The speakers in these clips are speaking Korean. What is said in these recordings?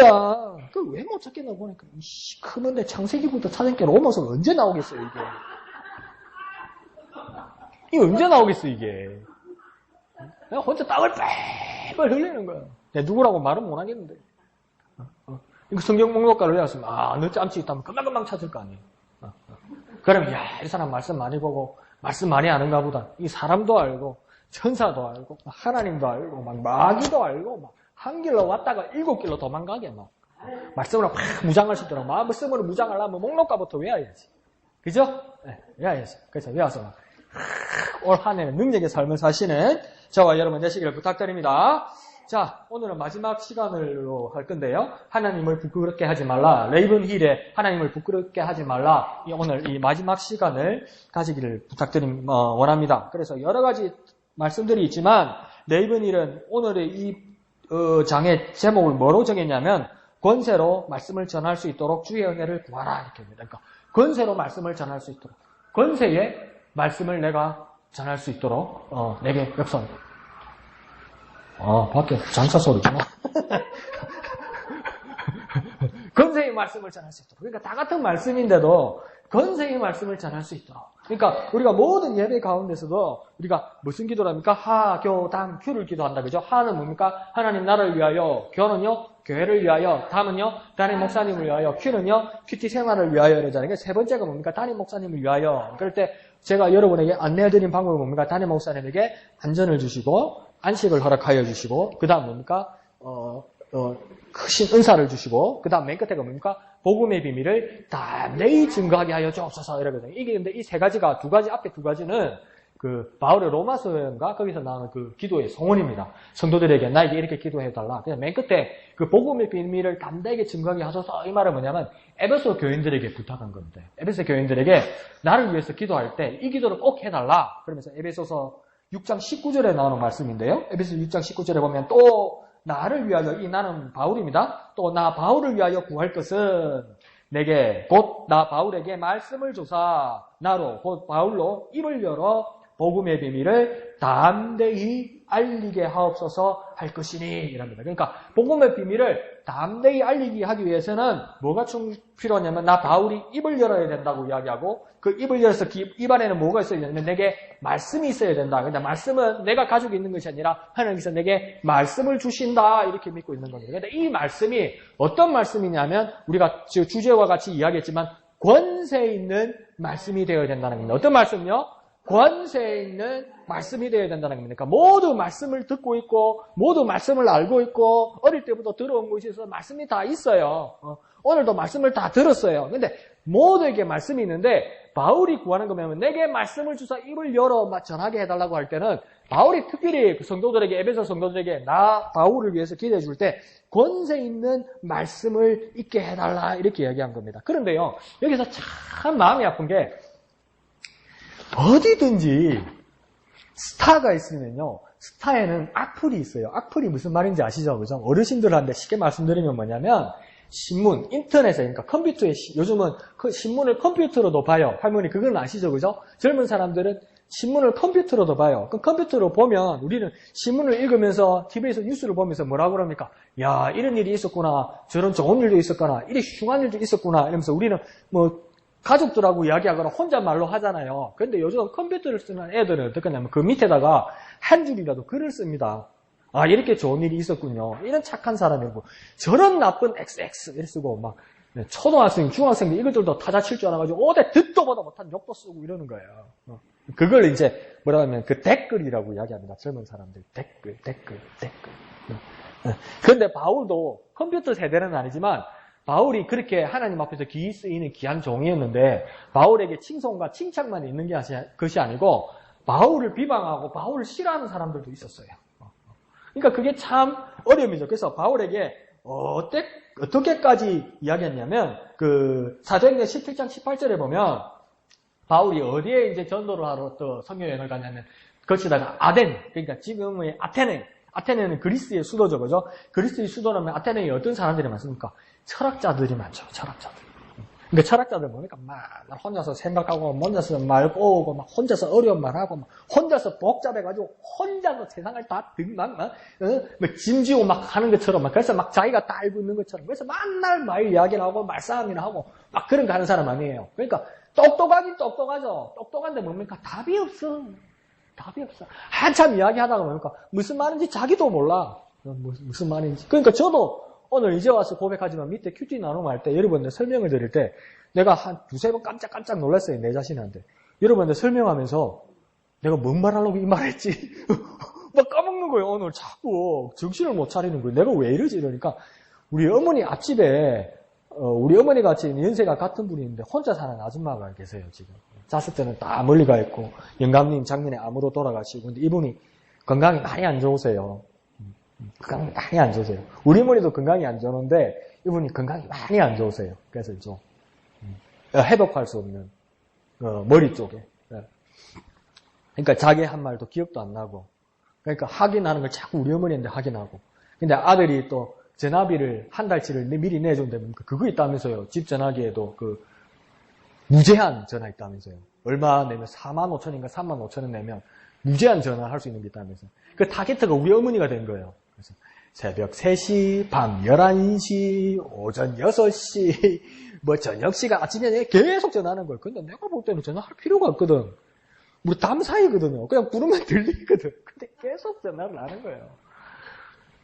거야. 그 왜 못 찾겠나 보니까 이씨 크는데 창세기부터 찾은 로마서가 언제 나오겠어요 이게. 이게 언제 나오겠어 이게. 내가 혼자 땀을 뻘뻘 흘리는 거야. 내가 누구라고 말은 못 하겠는데. 이거 성경 목록가를 외웠으면 너 짬치 있다면 금방금방 찾을 거 아니에요. 그러면 이 사람 말씀 많이 보고 말씀 많이 아는가 보다. 이 사람도 알고 천사도 알고 하나님도 알고 막 마귀도 알고 막 한 길로 왔다가 7길로 도망가게 막 말씀으로 막 무장할 수 있도록 말씀으로 무장하려면 목록가부터 외워야지. 그죠? 네, 외워야지. 그래서 외워서 올 한 해는 능력의 삶을 사시는 저와 여러분 되시기를 부탁드립니다. 자, 오늘은 마지막 시간으로 할 건데요. 하나님을 부끄럽게 하지 말라. 레이븐 힐의 하나님을 부끄럽게 하지 말라. 오늘 이 마지막 시간을 가지기를 원합니다. 그래서 여러 가지 말씀들이 있지만 레이븐 힐은 오늘의 이 장의 제목을 뭐로 정했냐면 권세로 말씀을 전할 수 있도록 주의 은혜를 구하라 이렇게 합니다. 그러니까 권세로 말씀을 전할 수 있도록 권세의 말씀을 내가 전할 수 있도록 내게 역선. 밖에 장사 소리구나. 권세의 말씀을 전할 수 있도록. 그러니까 다 같은 말씀인데도 권세의 말씀을 전할 수 있도록. 그러니까 우리가 모든 예배 가운데서도 우리가 무슨 기도를 합니까? 하, 교, 담, 큐를 기도한다. 그죠? 하는 뭡니까? 하나님 나라를 위하여, 교는요, 교회를 위하여, 담은요, 담임 목사님을 위하여, 큐는요, 큐티 생활을 위하여 이러잖아요. 그러니까 세 번째가 뭡니까? 담임 목사님을 위하여. 그럴 때 제가 여러분에게 안내해드린 방법은 뭡니까? 담임 목사님에게 안전을 주시고, 안식을 허락하여 주시고, 그 다음 뭡니까? 크신 은사를 주시고, 그 다음 맨 끝에가 뭡니까? 복음의 비밀을 담대히 증거하게 하여 주옵소서 이러거든요. 이게 근데 이 세 가지가 앞에 두 가지는 그 바울의 로마서인가 거기서 나오는 그 기도의 성원입니다. 성도들에게 나에게 이렇게 기도해달라. 그냥 맨 끝에 그 복음의 비밀을 담대하게 증거하게 하소서 이 말은 뭐냐면 에베소 교인들에게 부탁한 건데 에베소 교인들에게 나를 위해서 기도할 때 이 기도를 꼭 해달라. 그러면서 에베소서 6장 19절에 나오는 말씀인데요. 에베소 6장 19절에 보면 또 나를 위하여 이 나는 바울입니다. 또 나 바울을 위하여 구할 것은 내게 곧 나 바울에게 말씀을 조사 나로 곧 바울로 입을 열어 복음의 비밀을 담대히 알리게 하옵소서 할 것이니 이랍니다. 그러니까 복음의 비밀을 담대히 알리게 하기 위해서는 뭐가 필요하냐면 나 바울이 입을 열어야 된다고 이야기하고 그 입을 열어서 입 안에는 뭐가 있어야 되냐면 내게 말씀이 있어야 된다. 근데 말씀은 내가 가지고 있는 것이 아니라 하나님께서 내게 말씀을 주신다 이렇게 믿고 있는 겁니다. 그런데 이 말씀이 어떤 말씀이냐면 우리가 주제와 같이 이야기했지만 권세 있는 말씀이 되어야 된다는 겁니다. 어떤 말씀요? 권세 있는 말씀이 되어야 된다는 겁니다. 그러니까 모두 말씀을 듣고 있고 모두 말씀을 알고 있고 어릴 때부터 들어온 것이 있어서 말씀이 다 있어요. 오늘도 말씀을 다 들었어요. 근데 모두에게 말씀이 있는데 바울이 구하는 거면 내게 말씀을 주사 입을 열어 전하게 해달라고 할 때는 바울이 특별히 성도들에게 에베소 성도들에게 나 바울을 위해서 기도해 줄 때 권세 있는 말씀을 있게 해달라 이렇게 이야기한 겁니다. 그런데요 여기서 참 마음이 아픈 게 어디든지 스타가 있으면요. 스타에는 악플이 있어요. 악플이 무슨 말인지 아시죠? 그죠? 어르신들한테 쉽게 말씀드리면 뭐냐면 신문, 인터넷에 그러니까 컴퓨터에 요즘은 그 신문을 컴퓨터로도 봐요. 할머니 그건 아시죠? 그죠? 젊은 사람들은 신문을 컴퓨터로도 봐요. 그 컴퓨터로 보면 우리는 신문을 읽으면서 TV에서 뉴스를 보면서 뭐라고 그럽니까? 야, 이런 일이 있었구나. 저런 좋은 일도 있었구나. 이런 흉한 일도 있었구나. 이러면서 우리는 뭐 가족들하고 이야기하거나 혼잣말로 하잖아요. 그런데 요즘 컴퓨터를 쓰는 애들은 어떻게 하냐면 그 밑에다가 한 줄이라도 글을 씁니다. 아, 이렇게 좋은 일이 있었군요. 이런 착한 사람이고 저런 나쁜 XX 이렇게 쓰고 막 초등학생, 중학생들 이것들도 타자 칠 줄 알아가지고 어디 듣도 보다 못한 욕도 쓰고 이러는 거예요. 그걸 이제 뭐라 하면 그 댓글이라고 이야기합니다. 젊은 사람들 댓글. 그런데 바울도 컴퓨터 세대는 아니지만 바울이 그렇게 하나님 앞에서 기이 쓰이는 귀한 종이었는데 바울에게 칭송과 칭찬만 있는 것이 아니고 바울을 비방하고 바울을 싫어하는 사람들도 있었어요. 그러니까 그게 참 어려움이죠. 그래서 바울에게 어떻게까지 이야기했냐면 그 사도행전 17장 18절에 보면 바울이 어디에 이제 전도를 하러 또 선교여행을 갔냐면 거기다가 아덴 그러니까 지금의 아테네는 그리스의 수도죠. 그죠? 그리스의 수도라면 아테네에 어떤 사람들이 많습니까? 철학자들이 많죠. 철학자들. 그러니까 철학자들 보니까 막 혼자서 생각하고, 혼자서 말 꼬우고, 막 혼자서 어려운 말 하고, 막 혼자서 복잡해가지고, 혼자서 세상을 다 짐지고 막 하는 것처럼, 그래서 막 자기가 다 알고 있는 것처럼, 그래서 맨날 말 이야기를 하고, 말싸움이나 하고, 막 그런 거 하는 사람 아니에요. 그러니까, 똑똑하긴 똑똑하죠. 똑똑한데 뭡니까? 답이 없어. 답이 없어. 한참 이야기하다가 뭡니까? 무슨 말인지 자기도 몰라. 무슨 말인지. 그러니까 저도, 오늘 이제 와서 고백하지만 밑에 큐티 나눔할 때 여러분들 설명을 드릴 때 내가 한 두세 번 깜짝깜짝 놀랐어요. 내 자신한테. 여러분들 설명하면서 내가 뭔 말하려고 이 말했지? 막 까먹는 거예요. 오늘 자꾸 정신을 못 차리는 거예요. 내가 왜 이러지? 이러니까 우리 어머니 앞집에 우리 어머니 같이 연세가 같은 분이 있는데 혼자 사는 아줌마가 계세요. 지금. 잤을 때는 다 멀리 가 있고 영감님 작년에 암으로 돌아가시고 근데 이분이 건강이 많이 안 좋으세요. 건강이 많이 안 좋으세요. 우리 어머니도 건강이 안 좋은데 이분이 건강이 많이 안 좋으세요. 그래서 좀 회복할 수 없는 머리 쪽에. 그러니까 자기 한 말도 기억도 안 나고 그러니까 확인하는 걸 자꾸 우리 어머니한테 확인하고 근데 아들이 또 전화비를 한 달치를 미리 내준다면 그거 있다면서요. 집 전화기에도 그 무제한 전화 있다면서요. 얼마 내면 4만 5천인가 3만 5천원 내면 무제한 전화할 수 있는 게 있다면서요. 그 타겟트가 우리 어머니가 된 거예요. 그래서 새벽 3시, 밤 11시, 오전 6시, 뭐 저녁 시간, 아침에 계속 전화하는 거예요. 근데 내가 볼 때는 전화할 필요가 없거든. 우리 담 사이거든요. 그냥 부르면 들리거든. 근데 계속 전화를 하는 거예요.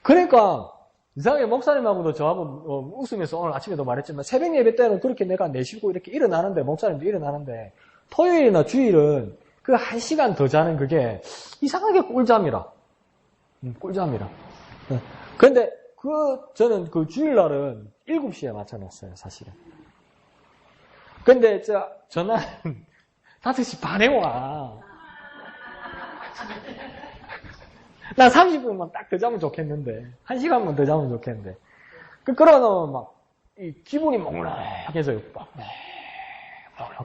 그러니까 이상하게 목사님하고도 저하고 웃으면서 오늘 아침에도 말했지만 새벽 예배 때는 그렇게 내가 내쉬고 이렇게 일어나는데 목사님도 일어나는데 토요일이나 주일은 그 1시간 더 자는 그게 이상하게 꿀잠이라. 꿀잠이라. 근데 저는 그 주일날은 7시에 맞춰놨어요, 사실은. 근데 전화는 5시 반에 와. 나 30분만 딱 더 자면 좋겠는데. 1시간만 더 자면 좋겠는데. 그러면 막, 기분이 몽롱해져요.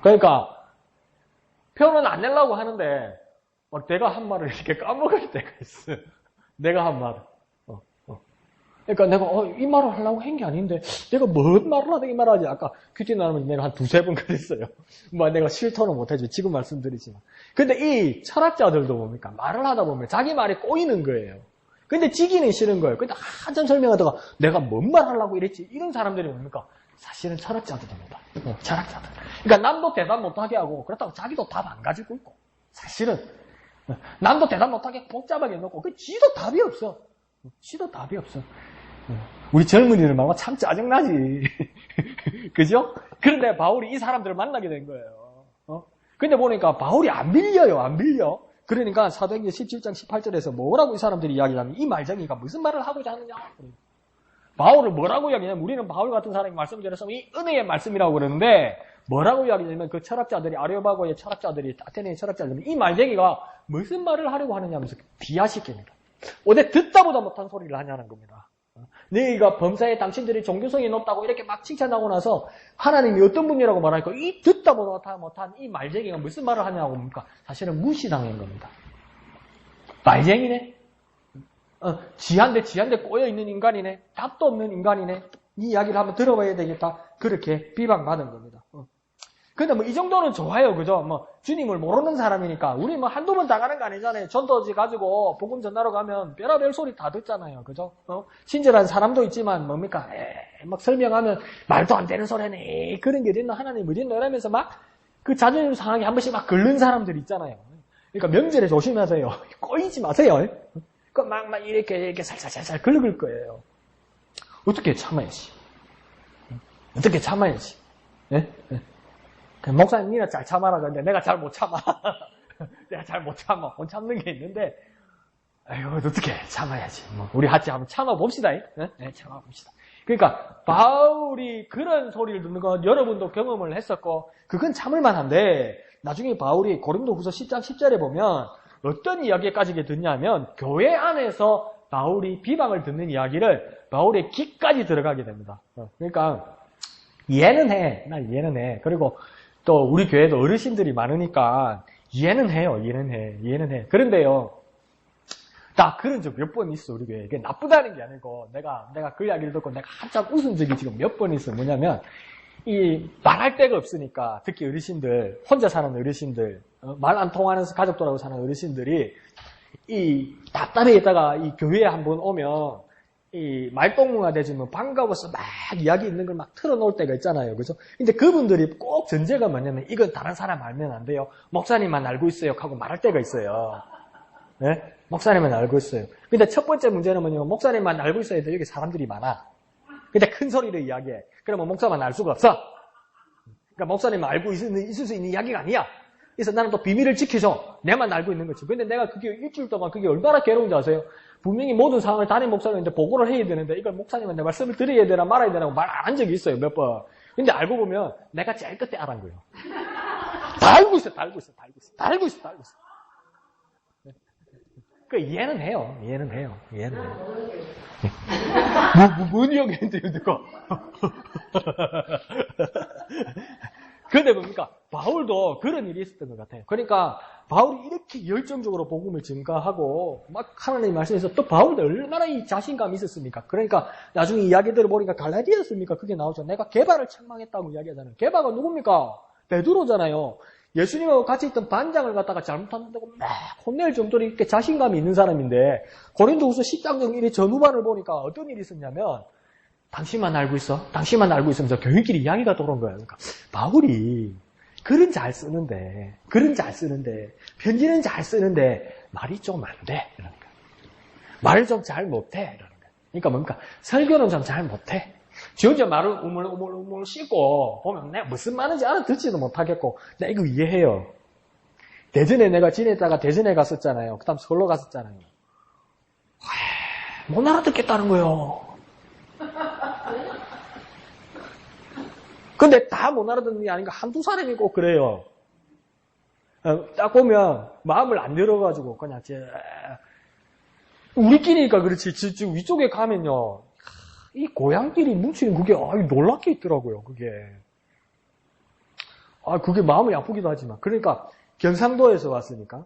그러니까, 표는 안 내려고 하는데, 막 내가 한 말을 이렇게 까먹을 때가 있어요. 내가 한 말을. 그러니까 내가, 이 말을 하려고 한 게 아닌데, 내가 뭔 말을 하다 이 말을 하지? 아까 큐티 나누면 내가 한 두세 번 그랬어요. 뭐 내가 실토는 못하죠. 지금 말씀드리지만. 근데 이 철학자들도 뭡니까? 말을 하다 보면 자기 말이 꼬이는 거예요. 근데 지기는 싫은 거예요. 근데 한참 설명하다가 내가 뭔 말 하려고 이랬지? 이런 사람들이 뭡니까? 사실은 철학자들입니다. 철학자들. 그러니까 남도 대답 못하게 하고, 그렇다고 자기도 답 안 가지고 있고. 사실은. 남도 대답 못하게 복잡하게 놓고, 지도 답이 없어. 지도 답이 없어. 우리 젊은이들 말고 참 짜증나지. 그죠? 그런데 바울이 이 사람들을 만나게 된 거예요. 근데 보니까 바울이 안 빌려요, 안 빌려. 그러니까 사도행전 17장 18절에서 뭐라고 이 사람들이 이야기하냐면 이 말쟁이가 무슨 말을 하고자 하느냐. 바울을 뭐라고 이야기하냐면 우리는 바울 같은 사람이 말씀드려서 이 은혜의 말씀이라고 그러는데 뭐라고 이야기하냐면 그 철학자들이 아레오바고의 철학자들이 아테네의 철학자들이 이 말쟁이가 무슨 말을 하려고 하느냐 하면서 비하시킵니다. 어디 듣다보다 못한 소리를 하냐는 겁니다. 너희가 범사에 당신들이 종교성이 높다고 이렇게 막 칭찬하고 나서 하나님이 어떤 분이라고 말하니까 이 듣다보다 못한 이 말쟁이가 무슨 말을 하냐고 뭡니까? 사실은 무시당한 겁니다. 말쟁이네? 지한테 꼬여있는 인간이네? 답도 없는 인간이네? 이 이야기를 한번 들어봐야 되겠다. 그렇게 비방받은 겁니다. 근데 뭐 이 정도는 좋아요. 그죠? 뭐 주님을 모르는 사람이니까 우리 뭐 한두 번 당하는 거 아니잖아요. 전도지 가지고 복음 전하러 가면 별의별 소리 다 듣잖아요. 그죠? 친절한 사람도 있지만 뭡니까? 막 설명하면 말도 안 되는 소리네. 그런 게 어딨나? 하나님 어딨나? 이러면서 막 그 자존심 상하게 한 번씩 막 긁는 사람들 있잖아요. 그러니까 명절에 조심하세요. 꼬이지 마세요. 그 막 이렇게 살살살살 긁을 거예요. 어떻게 참아야지? 어떻게 참아야지? 예? 목사님, 니는 잘 참아라. 근데 내가 잘 못 참아. 내가 잘 못 참아. 못 참는 게 있는데, 아이고, 어떻게 참아야지. 뭐, 우리 같이 한번 참아봅시다. 네, 참아봅시다. 그러니까, 바울이 그런 소리를 듣는 건 여러분도 경험을 했었고, 그건 참을만 한데, 나중에 바울이 고린도 후서 10장 10절에 보면, 어떤 이야기까지 듣냐면, 교회 안에서 바울이 비방을 듣는 이야기를 바울의 귀까지 들어가게 됩니다. 그러니까, 이해는 해. 나 이해는 해. 그리고, 또 우리 교회도 어르신들이 많으니까 이해는 해요. 이해는 해. 그런데요. 나 그런 적 몇 번 있어. 우리 교회에. 이게 나쁘다는 게 아니고 내가 그 이야기를 듣고 내가 한참 웃은 적이 지금 몇 번 있어. 뭐냐면 이 말할 데가 없으니까 특히 어르신들, 혼자 사는 어르신들, 말 안 통하는 가족들하고 사는 어르신들이 이 답답해 있다가 이 교회에 한번 오면 이 말동무가 되지면 반가워서 막 이야기 있는 걸 막 틀어놓을 때가 있잖아요. 그죠? 근데 그분들이 꼭 전제가 뭐냐면 이건 다른 사람 알면 안 돼요. 목사님만 알고 있어요. 하고 말할 때가 있어요. 네? 목사님만 알고 있어요. 근데 첫 번째 문제는 뭐냐면 목사님만 알고 있어야 돼. 여기 사람들이 많아. 근데 큰 소리로 이야기해. 그러면 목사만 알 수가 없어. 그러니까 목사님만 알고 있을 수 있는 이야기가 아니야. 그래서 나는 또 비밀을 지키죠. 내만 알고 있는 거지. 근데 내가 그게 일주일 동안 그게 얼마나 괴로운지 아세요? 분명히 모든 상황을 담임 목사님한테 보고를 해야 되는데 이걸 목사님한테 말씀을 드려야 되나 말아야 되나 말 안 한 적이 있어요. 몇 번. 근데 알고 보면 내가 제일 끝에 알은 거예요. 다 알고 있어. 그 이해는 해요. 뭔 이야기인데요, 내가? 근데 뭡니까? 바울도 그런 일이 있었던 것 같아요. 그러니까 바울이 이렇게 열정적으로 복음을 증가하고 막 하나님의 말씀에서 또 바울도 얼마나 이 자신감이 있었습니까? 그러니까 나중에 이야기들을 보니까 갈라디아였습니까? 그게 나오죠. 내가 게바를 책망했다고 이야기하잖아요. 게바가 누굽니까? 베드로잖아요. 예수님하고 같이 있던 반장을 갖다가 잘못한다고 막 혼낼 정도로 이렇게 자신감이 있는 사람인데 고린도후서 10장 1의 전후반을 보니까 어떤 일이 있었냐면 당신만 알고 있어? 당신만 알고 있으면서 교인끼리 이야기가 돌아온 거예요. 그러니까 바울이 글은 잘 쓰는데 편지는 잘 쓰는데 말이 좀 안 돼. 이러는 거예요. 말을 좀 잘 못해. 이러는 거예요. 그러니까 뭡니까? 설교는 좀 잘 못해. 지 혼자 말을 우물우물 씻고 보면 내가 무슨 말인지 알아듣지도 못하겠고 내가 이거 이해해요. 대전에 내가 지냈다가 대전에 갔었잖아요. 그 다음 서울로 갔었잖아요. 못 알아듣겠다는 거예요. 근데 다 못 알아듣는 게 아닌가 한두 사람이 꼭 그래요. 딱 보면 마음을 안 열어가지고 그냥 우리끼리니까 그렇지 지금 위쪽에 가면요 이 고향끼리 뭉치는 그게 놀랍게 있더라고요. 그게 마음이 아프기도 하지만 그러니까 경상도에서 왔으니까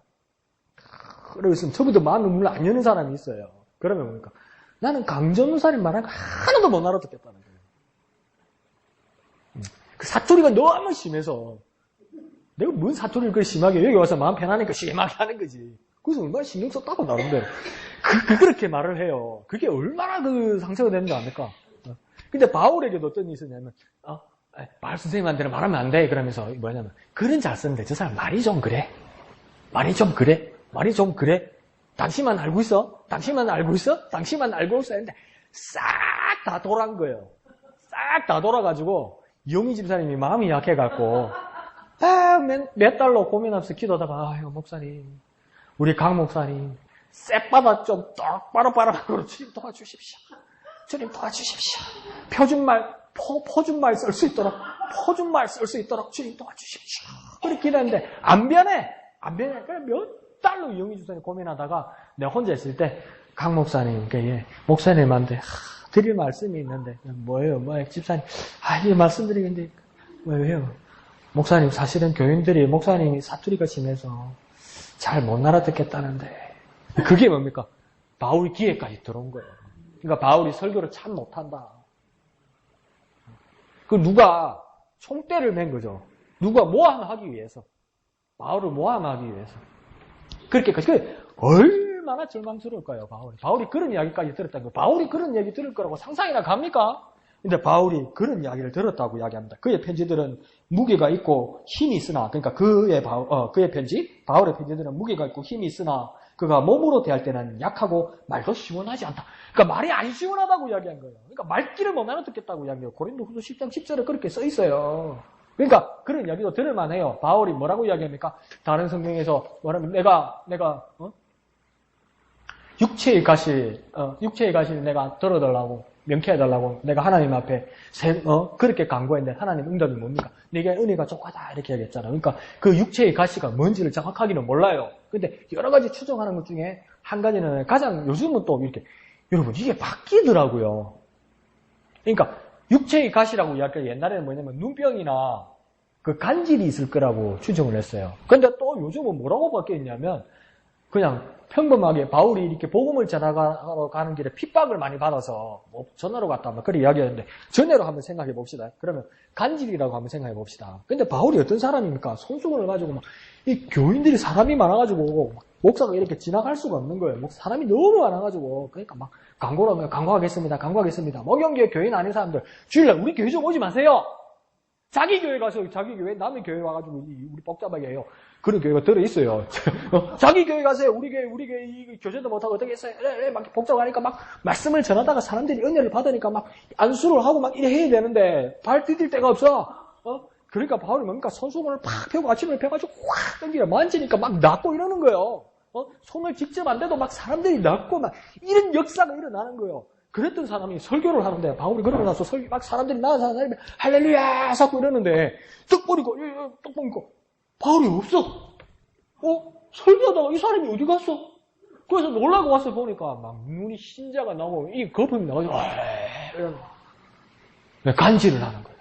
그래서 처음부터 마음을 물론 안 여는 사람이 있어요. 그러면 뭡니까? 나는 강정살인 말하는 거 하나도 못 알아듣겠다는 거예요. 그 사투리가 너무 심해서 내가 뭔 사투리를 그렇게 심하게 여기 와서 마음 편하니까 심하게 하는 거지. 그래서 얼마나 신경 썼다고 나름대로 그렇게 말을 해요. 그게 얼마나 그 상처가 되는 거 아닙니까? 근데 바울에게도 어떤 일이 있었냐면 말 선생님한테는 말하면 안 돼. 그러면서 뭐냐면 글은 잘 쓰는데 저 사람 말이 좀 그래. 당신만 알고 있어? 당신만 알고 있어? 했는데 싹 다 돌아간 거예요. 싹 다 돌아가지고 이용희 집사님이 마음이 약해갖고 몇 달로 고민하면서 기도하다가 목사님 우리 강 목사님 쌔바다 좀 똑바로 빨아먹으러 주님 도와주십시오. 표준말 쓸 수 있도록 주님 도와주십시오. 그렇게 기도했는데 안 변해. 그래 몇 달로 이용희 집사님 고민하다가 내가 혼자 있을 때 강 목사님 목사님한테 드릴 말씀이 있는데 뭐예요 집사님 이 말씀드리는데 왜요? 목사님 사실은 교인들이 목사님이 사투리가 심해서 잘 못 알아듣겠다는데 그게 뭡니까? 바울이 귀에까지 들어온 거예요. 그러니까 바울이 설교를 참 못한다. 그 누가 총대를 맨 거죠. 누가 모함하기 위해서. 바울을 모함하기 위해서. 그렇게까지. 얼마나 절망스러울까요, 바울이 그런 이야기까지 들었다는 거예요. 바울이 그런 얘기 들을 거라고 상상이나 갑니까? 근데 바울이 그런 이야기를 들었다고 이야기합니다. 그의 편지들은 무게가 있고 힘이 있으나, 그러니까 그의 편지, 바울의 편지들은 무게가 있고 힘이 있으나, 그가 몸으로 대할 때는 약하고 말도 시원하지 않다. 그러니까 말이 안 시원하다고 이야기한 거예요. 그러니까 말귀를 못 알아듣겠다고 이야기해요. 고린도후서 10장 10절에 그렇게 써 있어요. 그러니까 그런 이야기도 들을만해요. 바울이 뭐라고 이야기합니까? 다른 성경에서 뭐라면 내가 육체의 가시를 내가 들어달라고 명쾌해달라고 내가 하나님 앞에 그렇게 간구했는데 하나님 응답이 뭡니까? 내게 은혜가 족하다 이렇게 얘기했잖아. 그러니까 그 육체의 가시가 뭔지를 정확하기는 몰라요. 근데 여러 가지 추정하는 것 중에 한 가지는 가장 요즘은 또 이렇게 여러분 이게 바뀌더라고요. 그러니까 육체의 가시라고 이야기할 옛날에는 뭐냐면 눈병이나 그 간질이 있을 거라고 추정을 했어요. 근데 또 요즘은 뭐라고 바뀌었냐면 그냥 평범하게 바울이 이렇게 복음을 전하러 가는 길에 핍박을 많이 받아서 뭐 전하러 갔다 막 그렇게 이야기하는데 전례로 한번 생각해 봅시다. 그러면 간질이라고 한번 생각해 봅시다. 근데 바울이 어떤 사람입니까? 손수건을 가지고 막 이 교인들이 사람이 많아가지고 목사가 이렇게 지나갈 수가 없는 거예요. 사람이 너무 많아가지고 그러니까 막 강구하겠습니다. 목영교회 교인 아닌 사람들 주일날 우리 교회 좀 오지 마세요. 자기 교회 가서 자기 교회 남의 교회 와가지고 우리 복잡하게 해요. 그런 교회가 들어있어요. 자기 교회 가세요. 우리 교회 이 교제도 못하고 어떻게 했어요? 막 복잡하니까 막 말씀을 전하다가 사람들이 은혜를 받으니까 막 안수를 하고 막 이래 해야 되는데 발 디딜 데가 없어. 그러니까 바울이 뭡니까? 손수건을 팍 펴고 아침에 펴가지고 확 던지려 만지니까 막 낫고 이러는 거예요. 손을 직접 안 대도 막 사람들이 낫고 막 이런 역사가 일어나는 거예요. 그랬던 사람이 설교를 하는데 바울이 그러고 나서 막 사람들이 나와서 사람이 할렐루야 하고 이러는데 떡 보니까 바울이 없어. 설교하다가 이 사람이 어디 갔어? 그래서 놀라고 와서 보니까 막 눈이 신자가 나오고 이 거품이 나가지고 이러는 간질을 하는 거예요.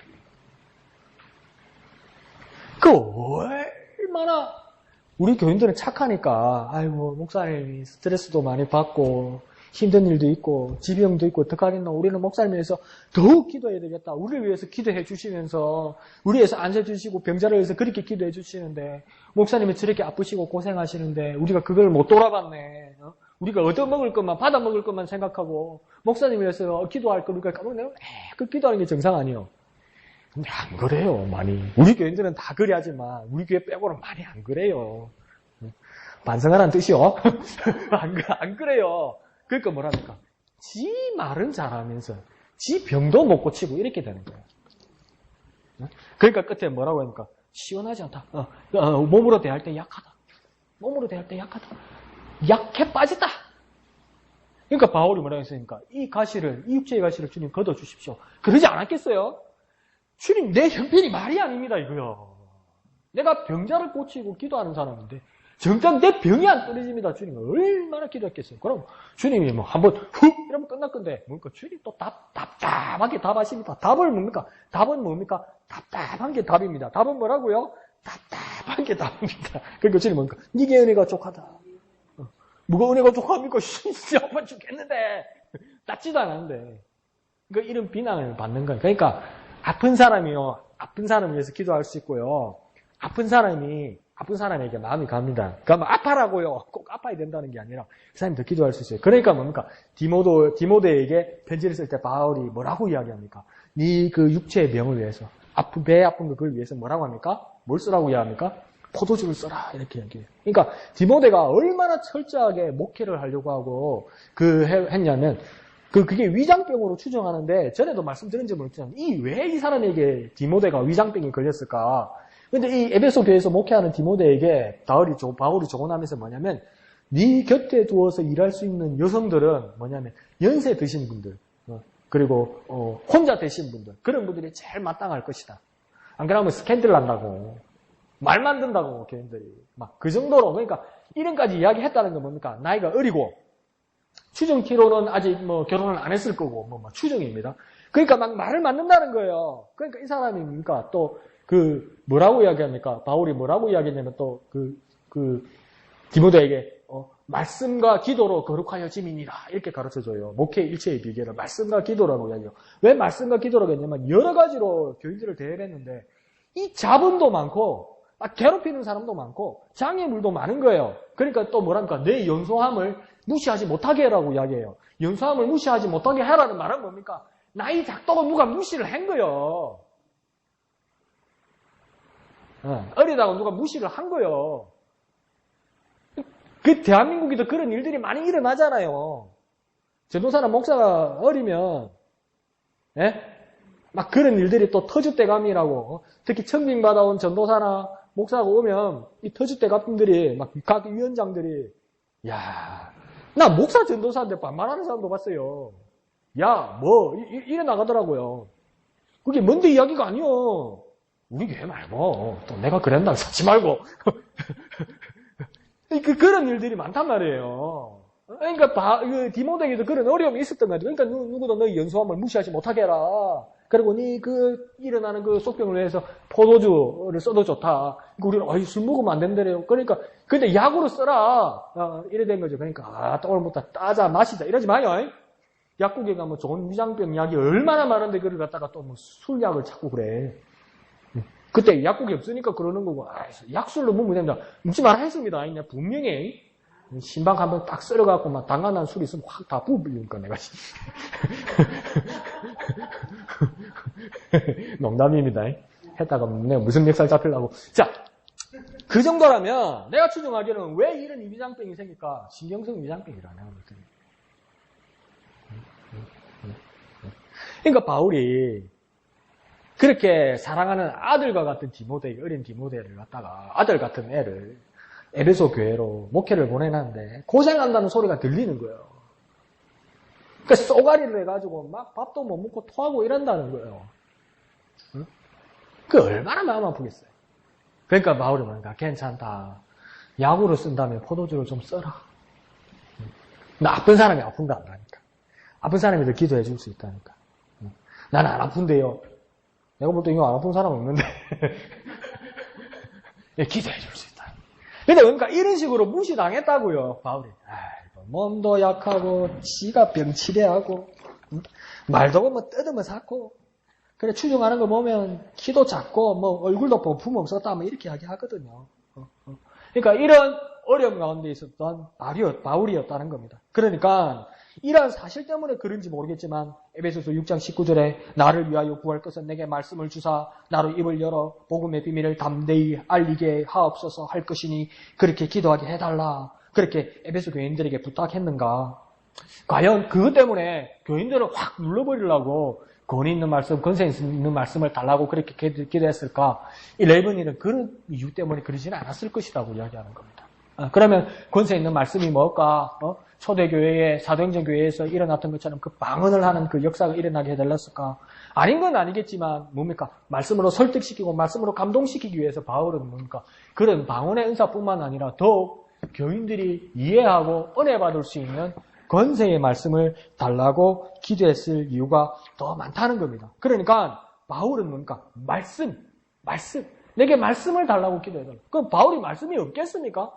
얼마나 우리 교인들은 착하니까 아이고 목사님이 스트레스도 많이 받고 힘든 일도 있고 지병도 있고 어떡하겠노. 우리는 목사님 위해서 더욱 기도해야 되겠다. 우리를 위해서 기도해 주시면서 우리 위해서 앉아주시고 병자를 위해서 그렇게 기도해 주시는데 목사님이 저렇게 아프시고 고생하시는데 우리가 그걸 못 돌아봤네. 우리가 얻어먹을 것만 받아먹을 것만 생각하고 목사님 위해서 기도할 거 우리가 까먹네. 그 기도하는 게 정상 아니에요. 근데 안 그래요, 많이. 우리 교인들은 다 그래야지만, 우리 교회 빼고는 많이 안 그래요. 반성하라는 뜻이요. 안 그래요. 그러니까 뭐랍니까? 지 말은 잘하면서, 지 병도 못 고치고 이렇게 되는 거예요. 그러니까 끝에 뭐라고 합니까? 시원하지 않다. 몸으로 대할 때 약하다. 약해 빠졌다. 그러니까 바울이 뭐라고 했습니까? 이 육체의 가시를 주님 걷어주십시오. 그러지 않았겠어요? 주님, 내 형편이 말이 아닙니다, 이거요. 내가 병자를 고치고 기도하는 사람인데, 정작 내 병이 안 떨어집니다. 주님, 얼마나 기도했겠어요. 그럼 주님이 뭐 한번 훅! 이러면 끝날 건데, 뭡니까? 주님 또 답답하게 답하십니다. 답은 뭡니까? 답답한 게 답입니다. 답은 뭐라고요? 답답한 게 답입니다. 그러니까 주님 뭡니까? 네게 은혜가 족하다. 뭐가 은혜가 족합니까? 진짜 아파 죽겠는데. 낫지도 않았는데. 그러니까 이런 비난을 받는 거예요. 그러니까, 아픈 사람을 위해서 기도할 수 있고요. 아픈 사람에게 마음이 갑니다. 그러면 아파라고요. 꼭 아파야 된다는 게 아니라 그 사람이 더 기도할 수 있어요. 그러니까 뭡니까? 디모데에게 편지를 쓸 때 바울이 뭐라고 이야기합니까? 네 그 육체의 병을 위해서, 배 아픈 그걸 위해서 뭐라고 합니까? 뭘 쓰라고 이야기합니까? 포도주를 써라. 이렇게 얘기해요. 그러니까 디모데가 얼마나 철저하게 목회를 하려고 하고 했냐면 그게 위장병으로 추정하는데 전에도 말씀드린지 모르겠지만 왜 이 사람에게 디모데가 위장병이 걸렸을까? 근데 이 에베소 교회에서 목회하는 디모데에게 바울이 조언하면서 뭐냐면 네 곁에 두어서 일할 수 있는 여성들은 뭐냐면 연세 드신 분들 그리고 혼자 되신 분들 그런 분들이 제일 마땅할 것이다. 안 그러면 스캔들 난다고 말 만든다고 교인들이 막 그 정도로 그러니까 이런까지 이야기했다는 건 뭡니까? 나이가 어리고 추정키로는 아직 결혼을 안 했을 거고, 추정입니다. 그러니까 막 말을 맞는다는 거예요. 그러니까 이 사람이니까 또, 뭐라고 이야기합니까? 바울이 뭐라고 이야기했냐면 또, 디모데에게, 말씀과 기도로 거룩하여짐이니라. 이렇게 가르쳐 줘요. 목회 일체의 비결을 말씀과 기도라고 이야기해요. 왜 말씀과 기도라고 했냐면 여러 가지로 교인들을 대회했는데 이 자본도 많고, 괴롭히는 사람도 많고, 장애물도 많은 거예요. 그러니까 또 뭐랍니까? 내 연소함을 무시하지 못하게 해라고 이야기해요. 연소함을 무시하지 못하게 하라는 말은 뭡니까? 나이 작다고 누가 무시를 한 거예요. 어리다고 누가 무시를 한 거예요. 대한민국에도 그런 일들이 많이 일어나잖아요. 전도사나 목사가 어리면, 막 그런 일들이 또 터줏대감이라고. 특히 청빙받아온 전도사나 목사가 오면 이 터줏대감들이 막 각 위원장들이 나 목사 전도사인데 반말하는 사람도 봤어요. 이래 나가더라고요. 그게 뭔데 이야기가 아니요. 우리 교회 말고 또 내가 그랬나 찾지 말고 그런 일들이 많단 말이에요. 그러니까 디모데에게도 그런 어려움이 있었던 거죠. 그러니까 누구도 너희 연소함을 무시하지 못하게 해라. 그리고 일어나는 그 속병을 위해서 포도주를 써도 좋다. 우리는, 술 먹으면 안 된다래요. 그러니까, 근데 약으로 써라. 이래 된 거죠. 그러니까, 오늘부터 따자, 마시자. 이러지 마요. 약국에 가면 좋은 위장병 약이 얼마나 많은데 그걸 갖다가 또 술약을 찾고 그래. 그때 약국이 없으니까 그러는 거고, 약술로 먹으면 된다. 묻지 말아 했습니다. 분명히. 신방 한번 딱 썰어갖고 막 당간한 술 있으면 확 다 부으니까 내가. 농담입니다. 했다가 내가 무슨 멱살 잡히려고. 자, 그 정도라면 내가 추정하기에는 왜 이런 위장병이 생길까? 신경성 위장병이라는 거거든요. 그러니까 바울이 그렇게 사랑하는 아들과 같은 디모데, 어린 디모데를 갖다가 아들 같은 애를 에베소 교회로 목회를 보내놨는데 고생한다는 소리가 들리는 거예요. 그러니까 쏘가리를 해가지고 막 밥도 못 먹고 토하고 이런다는 거예요. 응? 그 얼마나 마음 아프겠어요. 그러니까 바울이 뭔가 괜찮다. 약으로 쓴다면 포도주를 좀 써라. 아픈 사람이 아픈 거 안다니까. 아픈 사람이 더 기도해 줄 수 있다니까. 나는 안 아픈데요. 내가 볼 때 이거 안 아픈 사람 없는데. 기도해 줄 수 있다. 근데 그러니까 이런 식으로 무시당했다고요, 바울이. 몸도 약하고, 지가 병치레하고, 말도 뭐 뜯으면 삭고, 그래, 추정하는 거 보면 키도 작고, 얼굴도 볼품 없었다, 이렇게 이야기하거든요. 그러니까 이런 어려움 가운데 있었던 바울이었다는 겁니다. 그러니까, 이러한 사실 때문에 그런지 모르겠지만 에베소서 6장 19절에 나를 위하여 구할 것은 내게 말씀을 주사 나로 입을 열어 복음의 비밀을 담대히 알리게 하옵소서 할 것이니 그렇게 기도하게 해달라. 그렇게 에베소 교인들에게 부탁했는가? 과연 그것 때문에 교인들을 확 눌러버리려고 권위 있는 말씀, 권세 있는 말씀을 달라고 그렇게 기도했을까? 이 레이븐이는 그런 이유 때문에 그러지는 않았을 것이라고 이야기하는 겁니다. 그러면 권세 있는 말씀이 뭘까? 초대교회에, 사도행전 교회에서 일어났던 것처럼 그 방언을 하는 그 역사가 일어나게 해달랐을까? 아닌 건 아니겠지만, 뭡니까? 말씀으로 설득시키고, 말씀으로 감동시키기 위해서 바울은 뭡니까? 그런 방언의 은사뿐만 아니라 더욱 교인들이 이해하고 은혜 받을 수 있는 권세의 말씀을 달라고 기도했을 이유가 더 많다는 겁니다. 그러니까, 바울은 뭡니까? 말씀. 내게 말씀을 달라고 기도해달라. 그럼 바울이 말씀이 없겠습니까?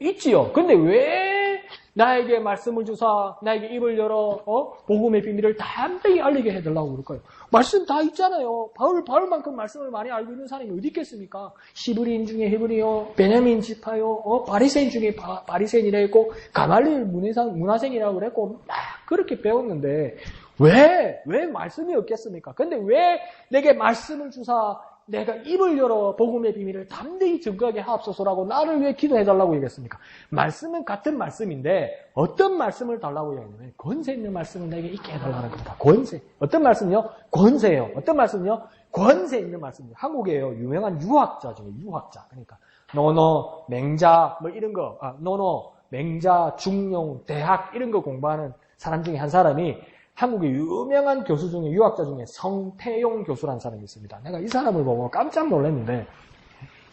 있지요. 근데 왜 나에게 말씀을 주사 나에게 입을 열어 복음의 비밀을 담대히 알리게 해달라고 그럴까요? 말씀 다 있잖아요. 바울만큼 말씀을 많이 알고 있는 사람이 어디 있겠습니까? 히브리인 중에 히브리요, 베냐민 지파요, 바리새인 중에 바리새인이라 했고 가말리엘 문화생이라고 그랬고 막 그렇게 배웠는데 왜 말씀이 없겠습니까? 근데 왜 내게 말씀을 주사 내가 입을 열어 복음의 비밀을 담대히 증거하게 하옵소서라고 나를 위해 기도해달라고 얘기했습니까? 말씀은 같은 말씀인데 어떤 말씀을 달라고 얘기하냐면 권세 있는 말씀을 내게 있게 해달라는 겁니다. 권세. 어떤 말씀이요? 권세예요. 어떤 말씀이요? 권세 있는 말씀이요. 한국에요. 유명한 유학자 중에 유학자. 그러니까 노노, 맹자 이런 거. 노노, 맹자, 중용, 대학 이런 거 공부하는 사람 중에 한 사람이 한국의 유명한 교수 중에 유학자 중에 성태용 교수라는 사람이 있습니다. 내가 이 사람을 보고 깜짝 놀랐는데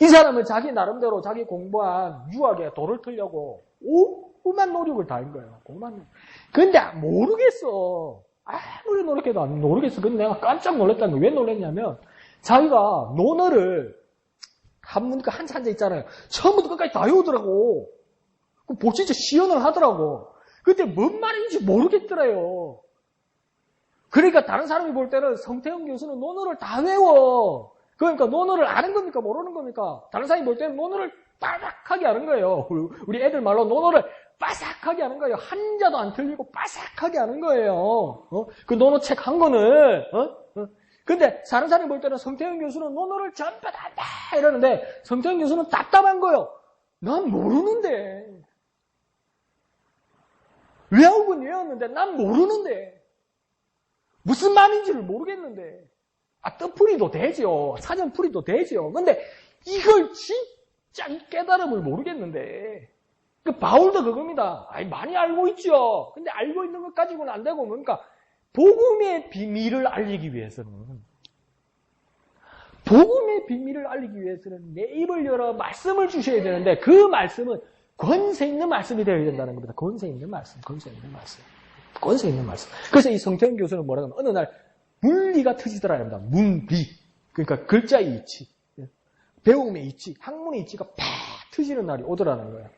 이 사람은 자기 나름대로 자기 공부한 유학에 돌을 틀려고 오만 노력을 다한 거예요. 근데 모르겠어. 아무리 노력해도 안 모르겠어. 근데 내가 깜짝 놀랐다는 게 왜 놀랐냐면 자기가 논어를 한문과 한자 있잖아요. 처음부터 끝까지 다 외우더라고. 진짜 시연을 하더라고. 근데 뭔 말인지 모르겠더래요. 그러니까 다른 사람이 볼 때는 성태형 교수는 논어를 다 외워. 그러니까 논어를 아는 겁니까? 모르는 겁니까? 다른 사람이 볼 때는 논어를 빠삭하게 아는 거예요. 우리 애들 말로 논어를 빠삭하게 아는 거예요. 한자도 안 틀리고 빠삭하게 아는 거예요. 그 논어 책 한 권을. 근데 다른 사람이 볼 때는 성태형 교수는 논어를 전부 다 안다 이러는데 성태형 교수는 답답한 거예요. 난 모르는데. 외우긴 외웠는데 난 모르는데. 무슨 말인지를 모르겠는데. 뜻풀이도 되죠. 사전풀이도 되죠. 근데 이걸 진짜 깨달음을 모르겠는데. 바울도 그겁니다. 많이 알고 있죠. 근데 알고 있는 것 가지고는 안 되고 그러니까 복음의 비밀을 알리기 위해서는 내 입을 열어 말씀을 주셔야 되는데 그 말씀은 권세 있는 말씀이 되어야 된다는 겁니다. 권세 있는 말씀. 그래서 이 성태형 교수는 뭐라고 하면 어느 날 문리가 터지더라 합니다. 문리. 그러니까 글자의 이치, 배움의 이치, 학문의 이치가 팍 터지는 날이 오더라는 거예요.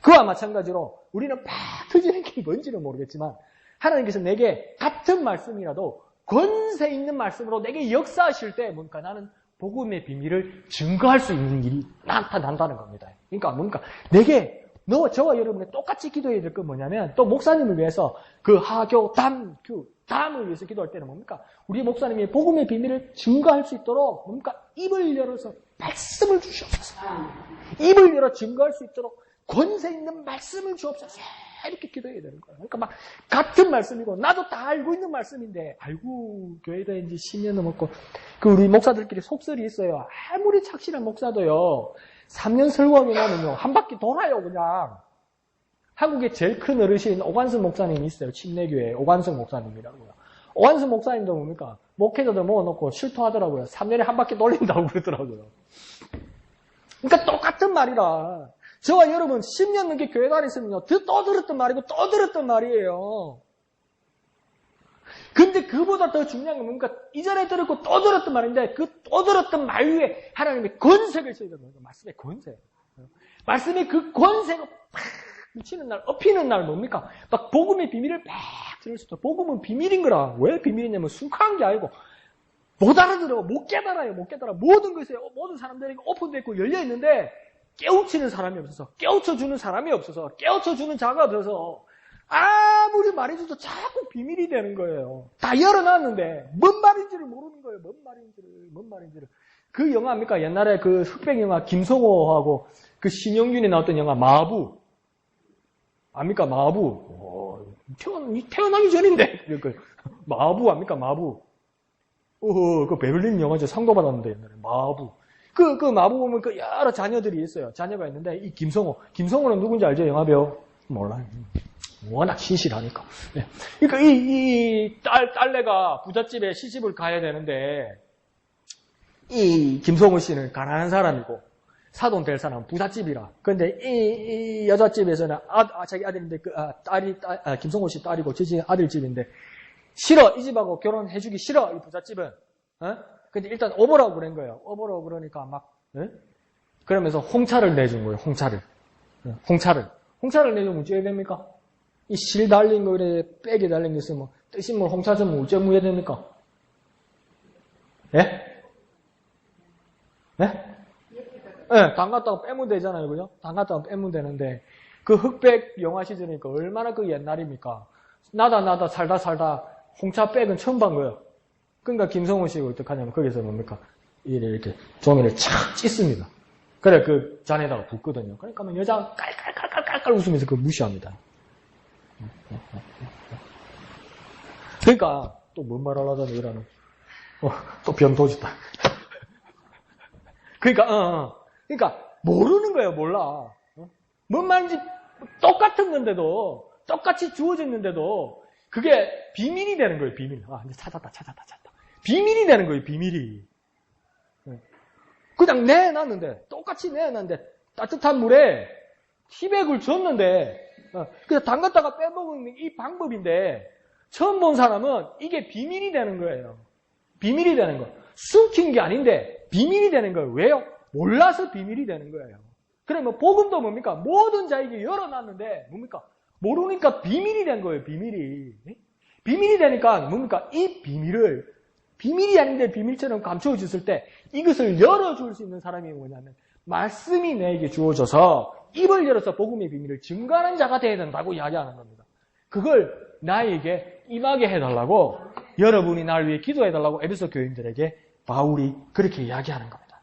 그와 마찬가지로 우리는 팍 터지는 게 뭔지는 모르겠지만 하나님께서 내게 같은 말씀이라도 권세 있는 말씀으로 내게 역사하실 때 뭔가 나는 복음의 비밀을 증거할 수 있는 일이 나타난다는 겁니다. 그러니까 뭔가 내게 저와 여러분이 똑같이 기도해야 될 건 뭐냐면 또 목사님을 위해서 그 하교, 담을 위해서 기도할 때는 뭡니까? 우리 목사님이 복음의 비밀을 증거할 수 있도록 뭡니까? 입을 열어서 말씀을 주시옵소서. 입을 열어 증거할 수 있도록 권세 있는 말씀을 주옵소서. 이렇게 기도해야 되는 거예요. 그러니까 막 같은 말씀이고 나도 다 알고 있는 말씀인데 알고 교회 다닌 지 10년 넘었고 그 우리 목사들끼리 속설이 있어요. 아무리 착실한 목사도요. 3년 설교하면 한 바퀴 돌아요 그냥. 한국의 제일 큰 어르신 오관승 목사님이 있어요. 침례교회 오관승 목사님이라고요. 오관승 목사님도 뭡니까? 목회자들 모아놓고 실토하더라고요. 3년에 한 바퀴 돌린다고 그러더라고요. 그러니까 똑같은 말이라. 저와 여러분 10년 넘게 교회 다녔으면요. 또 들었던 말이고 또 들었던 말이에요. 근데 그보다 더 중요한 건 뭔가 이전에 들었고 또 들었던 말인데 그 또 들었던 말 위에 하나님의 권세를 써야 되는 거예요. 말씀의 권세. 말씀의 그 권세가 팍 미치는 날, 엎이는 날 뭡니까? 막 복음의 비밀을 팍 들을 수 있다. 복음은 비밀인 거라. 왜 비밀이냐면 숙한 게 아니고 못 알아들어. 못 깨달아요. 못 깨달아. 모든 것에 모든 사람들에게 오픈되어 있고 열려 있는데 깨우치는 사람이 없어서 깨우쳐주는 사람이 없어서 깨우쳐주는 자가 없어서 아무리 말해줘도 자꾸 비밀이 되는 거예요. 다 열어놨는데 뭔 말인지를 모르는 거예요. 뭔 말인지를. 그 영화입니까? 옛날에 그 흑백 영화 김성호하고 그 신영균이 나왔던 영화 마부. 압니까? 마부. 태어나기 전인데. 마부 압니까? 마부. 그 베를린 영화제 상도 받았는데 옛날에 마부. 그 마부 보면 그 여러 자녀들이 있어요. 자녀가 있는데 이 김성호는 누군지 알죠? 영화배우? 몰라요. 워낙 신실하니까. 네. 그러니까 이 딸내가 부잣집에 시집을 가야 되는데 이 김성호 씨는 가난한 사람이고 사돈 될 사람은 부잣집이라. 그런데 이 여자집에서는 자기 아들인데 김성호 씨 딸이고 저 집 아들집인데 싫어. 이 집하고 결혼해주기 싫어. 이 부잣집은. 근데 일단 오보라고 그런 거예요. 오보라고 그러니까 막 그러면서 홍차를 내준 거예요. 홍차를 내주면 어찌해야 됩니까? 이 실 달린 거, 그래, 백이 달린 게 있으면, 뜻이 뭐, 홍차 좀 어쩌면 해야 됩니까? 예? 예? 예, 담갔다가 빼면 되잖아요, 그죠? 담갔다가 빼면 되는데, 그 흑백 영화 시절이니까 얼마나 그 옛날입니까? 나다 살다 홍차 백은 처음 본 거예요. 그러니까 김성호 씨가 어떡하냐면, 거기서 뭡니까? 이렇게 종이를 착 찢습니다. 그래, 그 잔에다가 붓거든요. 그러니까 뭐 여자가 깔깔깔깔깔 웃으면서 그걸 무시합니다. 그러니까 또 뭔 말 하려다가 이러는 또 변 도졌다. 그러니까 모르는 거예요. 몰라. 뭔 말인지 똑같은 건데도 똑같이 주어졌는데도 그게 비밀이 되는 거예요. 비밀. 이제 찾았다. 비밀이 되는 거예요. 비밀이. 그냥 내놨는데 똑같이 내놨는데 따뜻한 물에 티백을 줬는데 그래서 담갔다가 빼먹는 이 방법인데 처음 본 사람은 이게 비밀이 되는 거예요. 비밀이 되는 거. 숨긴 게 아닌데 비밀이 되는 거예요. 왜요? 몰라서 비밀이 되는 거예요. 그러면 복음도 뭡니까? 모든 자에게 열어놨는데 뭡니까? 모르니까 비밀이 된 거예요. 비밀이 되니까 뭡니까? 이 비밀이 아닌데 비밀처럼 감춰졌을 때 이것을 열어줄 수 있는 사람이 뭐냐면 말씀이 내게 주어져서 입을 열어서 복음의 비밀을 증거하는 자가 되어야 된다고 이야기하는 겁니다. 그걸 나에게 임하게 해달라고 여러분이 날 위해 기도해달라고 에베소 교인들에게 바울이 그렇게 이야기하는 겁니다.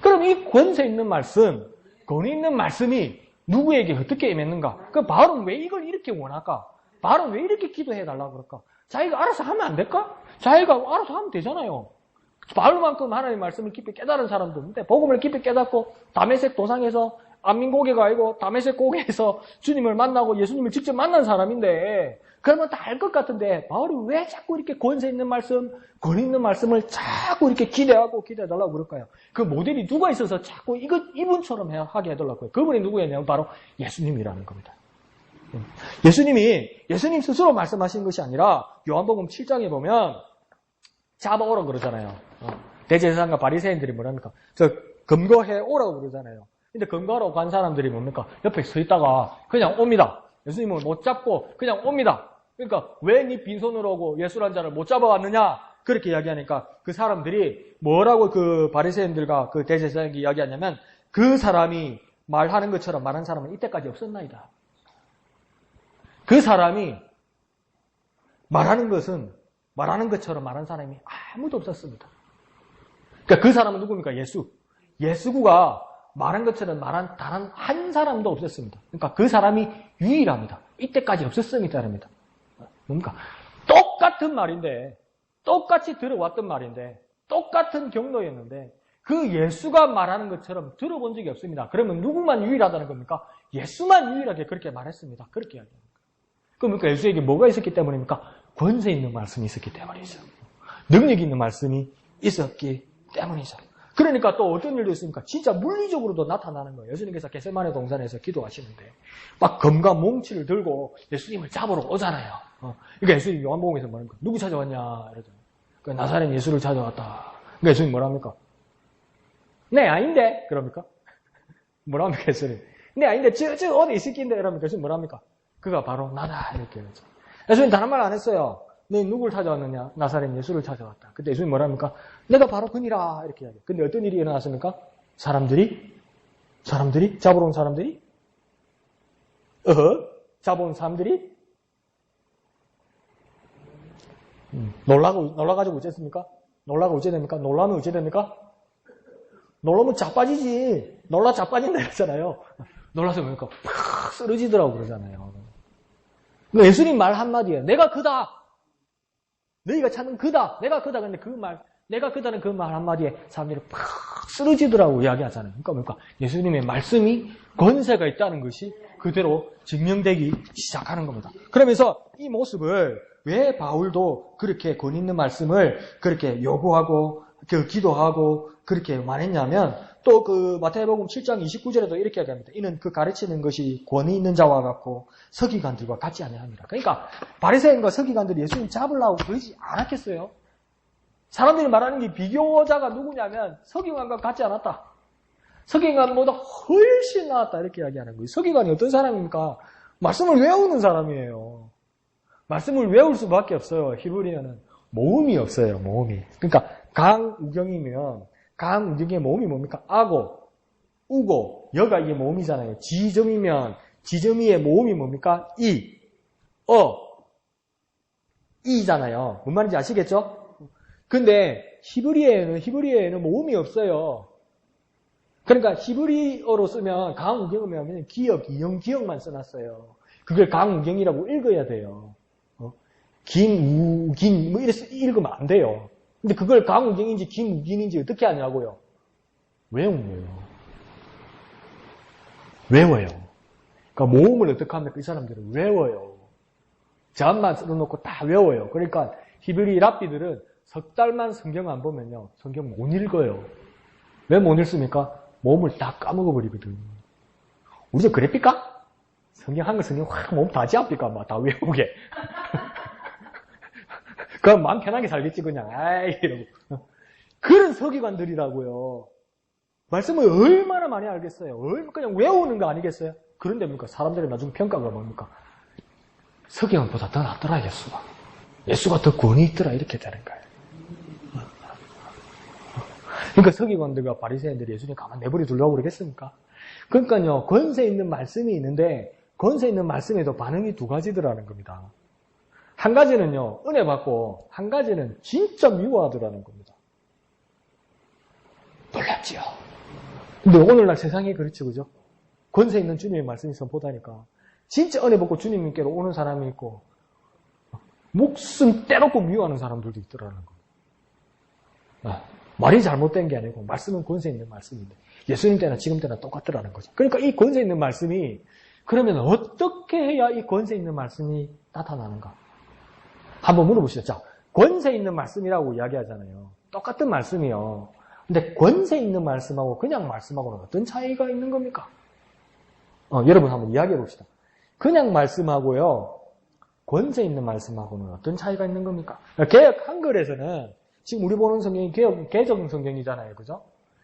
그럼 이 권세 있는 말씀, 권위 있는 말씀이 누구에게 어떻게 임했는가? 그 바울은 왜 이걸 이렇게 원할까? 바울은 왜 이렇게 기도해달라고 그럴까? 자기가 알아서 하면 안 될까? 자기가 알아서 하면 되잖아요. 바울만큼 하나님의 말씀을 깊이 깨달은 사람도 없는데 복음을 깊이 깨닫고 다메섹 도상에서 안민고개가 아니고 다메섹 고개에서 주님을 만나고 예수님을 직접 만난 사람인데 그러면 다 알 것 같은데 바울이 왜 자꾸 이렇게 권세 있는 말씀, 권위 있는 말씀을 자꾸 이렇게 기대해달라고 그럴까요? 그 모델이 누가 있어서 자꾸 이분처럼 하게 해달라고요. 그분이 누구였냐면 바로 예수님이라는 겁니다. 예수님 스스로 말씀하신 것이 아니라 요한복음 7장에 보면 잡아오라고 그러잖아요. 대제사장과 바리새인들이 뭐랍니까? 저 검거해 오라고 그러잖아요. 근데 검거하러 간 사람들이 뭡니까? 옆에 서 있다가 그냥 옵니다. 예수님을 못 잡고 그냥 옵니다. 그러니까 왜 네 빈손으로 오고 예술 자를 못 잡아왔느냐? 그렇게 이야기하니까 그 사람들이 뭐라고 그 바리새인들과 그 대제사장이 이야기하냐면 그 사람이 말하는 것처럼 말한 사람은 이때까지 없었나이다. 그 사람이 말하는 것처럼 말한 사람이 아무도 없었습니다. 그러니까 그 사람은 누굽니까? 예수구가 말한 것처럼 말한 단 한 사람도 없었습니다. 그러니까 그 사람이 유일합니다. 이때까지 없었습니다. 뭡니까? 똑같은 말인데, 똑같이 들어왔던 말인데, 똑같은 경로였는데, 그 예수가 말하는 것처럼 들어본 적이 없습니다. 그러면 누구만 유일하다는 겁니까? 예수만 유일하게 그렇게 말했습니다. 그렇게 이야기합니다. 그러니까 예수에게 뭐가 있었기 때문입니까? 권세 있는 말씀이 있었기 때문이죠. 능력 있는 말씀이 있었기 때문이죠. 그러니까 또 어떤 일도 있습니까? 진짜 물리적으로도 나타나는 거예요. 예수님께서 겟세마네 동산에서 기도하시는데 막 검과 몽치를 들고 예수님을 잡으러 오잖아요. 그러니까 예수님이 요한복음에서 뭐랍니까? 누구 찾아왔냐? 이러잖아요. 그러니까 나사렛 예수를 찾아왔다. 그러니까 예수님 뭐랍니까? 네, 아닌데? 그럽니까? 뭐랍니까, 예수님? 네, 아닌데, 저 어디 있을 낀데? 이러니까 예수님 뭐랍니까? 그가 바로 나다. 이렇게 그러죠. 예수님 다른 말 안 했어요. 너 누굴 찾아왔느냐? 나사렛 예수를 찾아왔다. 그때 예수님 뭐랍니까? 내가 바로 그니라. 이렇게 이야기해요. 근데 어떤 일이 일어났습니까? 사람들이? 잡으러 온 사람들이? 잡아온 사람들이? 놀라가지고 어쨌습니까? 놀라가 어째 됩니까? 놀라면 어째 됩니까? 놀라면 자빠지지. 놀라 자빠진다 그러잖아요. 놀라서 뭡니까? 팍 쓰러지더라고 그러잖아요. 예수님 말 한마디에 내가 그다. 너희가 찾는 그다. 내가 그다. 근데 내가 그다는 그 말 한마디에 사람들이 팍 쓰러지더라고 이야기하잖아요. 그러니까 뭡니까? 예수님의 말씀이 권세가 있다는 것이 그대로 증명되기 시작하는 겁니다. 그러면서 이 모습을 왜 바울도 그렇게 권 있는 말씀을 그렇게 요구하고 기도하고 그렇게 말했냐면 또 그 마태복음 7장 29절에도 이렇게 얘기합니다. 이는 그 가르치는 것이 권위 있는 자와 같고 서기관들과 같지 아니함이라. 그러니까 바리새인과 서기관들이 예수님 잡으려고 그러지 않았겠어요? 사람들이 말하는 게 비교자가 누구냐면 서기관과 같지 않았다. 서기관보다 훨씬 나았다 이렇게 이야기하는 거예요. 서기관이 어떤 사람입니까? 말씀을 외우는 사람이에요. 말씀을 외울 수밖에 없어요. 히브리어는 모음이 없어요. 모음이. 그러니까 강우경이면 강우경의 모음이 뭡니까? 아고, 우고, 여가 이게 모음이잖아요. 지점이면 지점이의 모음이 뭡니까? 이, 이잖아요. 뭔 말인지 아시겠죠? 근데 히브리어에는 모음이 없어요. 그러니까 히브리어로 쓰면 강우경이면 기역, 이형, 기역만 써놨어요. 그걸 강우경이라고 읽어야 돼요. 김우긴 뭐 이래서 읽으면 안 돼요. 근데 그걸 강우경인지 김우긴인지 어떻게 하냐고요? 외우는 거예요. 외워요. 그러니까 모음을 어떻게 하면 그 사람들은 외워요. 자음만 써놓고 다 외워요. 그러니까 히브리 랍비들은 석 달만 성경 안 보면요. 성경 못 읽어요. 왜 못 읽습니까? 모음을 다 까먹어버리거든. 우리도 그랬습니까? 성경 한 거 성경 확 몸 다 지압니까? 막 다 외우게. 그럼 마음 편하게 살겠지 그냥. 아이 이러고. 그런 서기관들이라고요. 말씀을 얼마나 많이 알겠어요. 그냥 외우는 거 아니겠어요? 그런데 뭡니까? 사람들이 나중에 평가가 뭡니까? 서기관보다 더 낫더라 예수가. 예수가 더 권위 있더라 이렇게 되는 거예요. 그러니까 서기관들과 바리새인들이 예수님 가만 내버려 두려고 그러겠습니까? 그러니까요. 권세 있는 말씀이 있는데 권세 있는 말씀에도 반응이 두 가지더라는 겁니다. 한 가지는요. 은혜 받고 한 가지는 진짜 미워하더라는 겁니다. 놀랍지요. 근데 오늘날 세상이 그렇죠. 그죠? 권세 있는 주님의 말씀이 선포되니까 진짜 은혜 받고 주님께로 오는 사람이 있고 목숨 떼놓고 미워하는 사람들도 있더라는 겁니다. 말이 잘못된 게 아니고 말씀은 권세 있는 말씀인데 예수님 때나 지금 때나 똑같더라는 거죠. 그러니까 이 권세 있는 말씀이 그러면 어떻게 해야 이 권세 있는 말씀이 나타나는가? 한번 물어보시죠. 자, 권세 있는 말씀이라고 이야기하잖아요. 똑같은 말씀이요. 근데 권세 있는 말씀하고 그냥 말씀하고는 어떤 차이가 있는 겁니까? 여러분 한번 이야기해 봅시다. 그냥 말씀하고요. 권세 있는 말씀하고는 어떤 차이가 있는 겁니까? 개역 한글에서는 지금 우리 보는 성경이 개정 성경이잖아요. 그죠?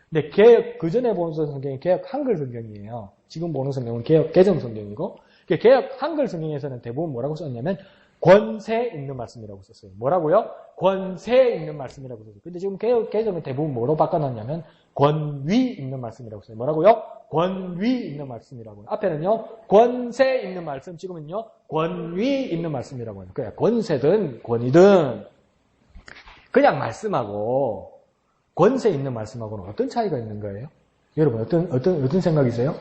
근데 그 전에 보는 성경이 개역 한글 성경이에요. 지금 보는 성경은 개역 개정 성경이고, 개역 한글 성경에서는 대부분 뭐라고 썼냐면, 권세 있는 말씀이라고 썼어요. 뭐라고요? 권세 있는 말씀이라고 썼어요. 근데 지금 개역 개정은 대부분 뭐로 바꿔놨냐면, 권위 있는 말씀이라고 써요. 뭐라고요? 권위 있는 말씀이라고요. 앞에는요, 권세 있는 말씀, 지금은요, 권위 있는 말씀이라고 해요. 그러니까 권세든 권위든 그냥 말씀하고 권세 있는 말씀하고는 어떤 차이가 있는 거예요? 여러분, 어떤 생각이세요?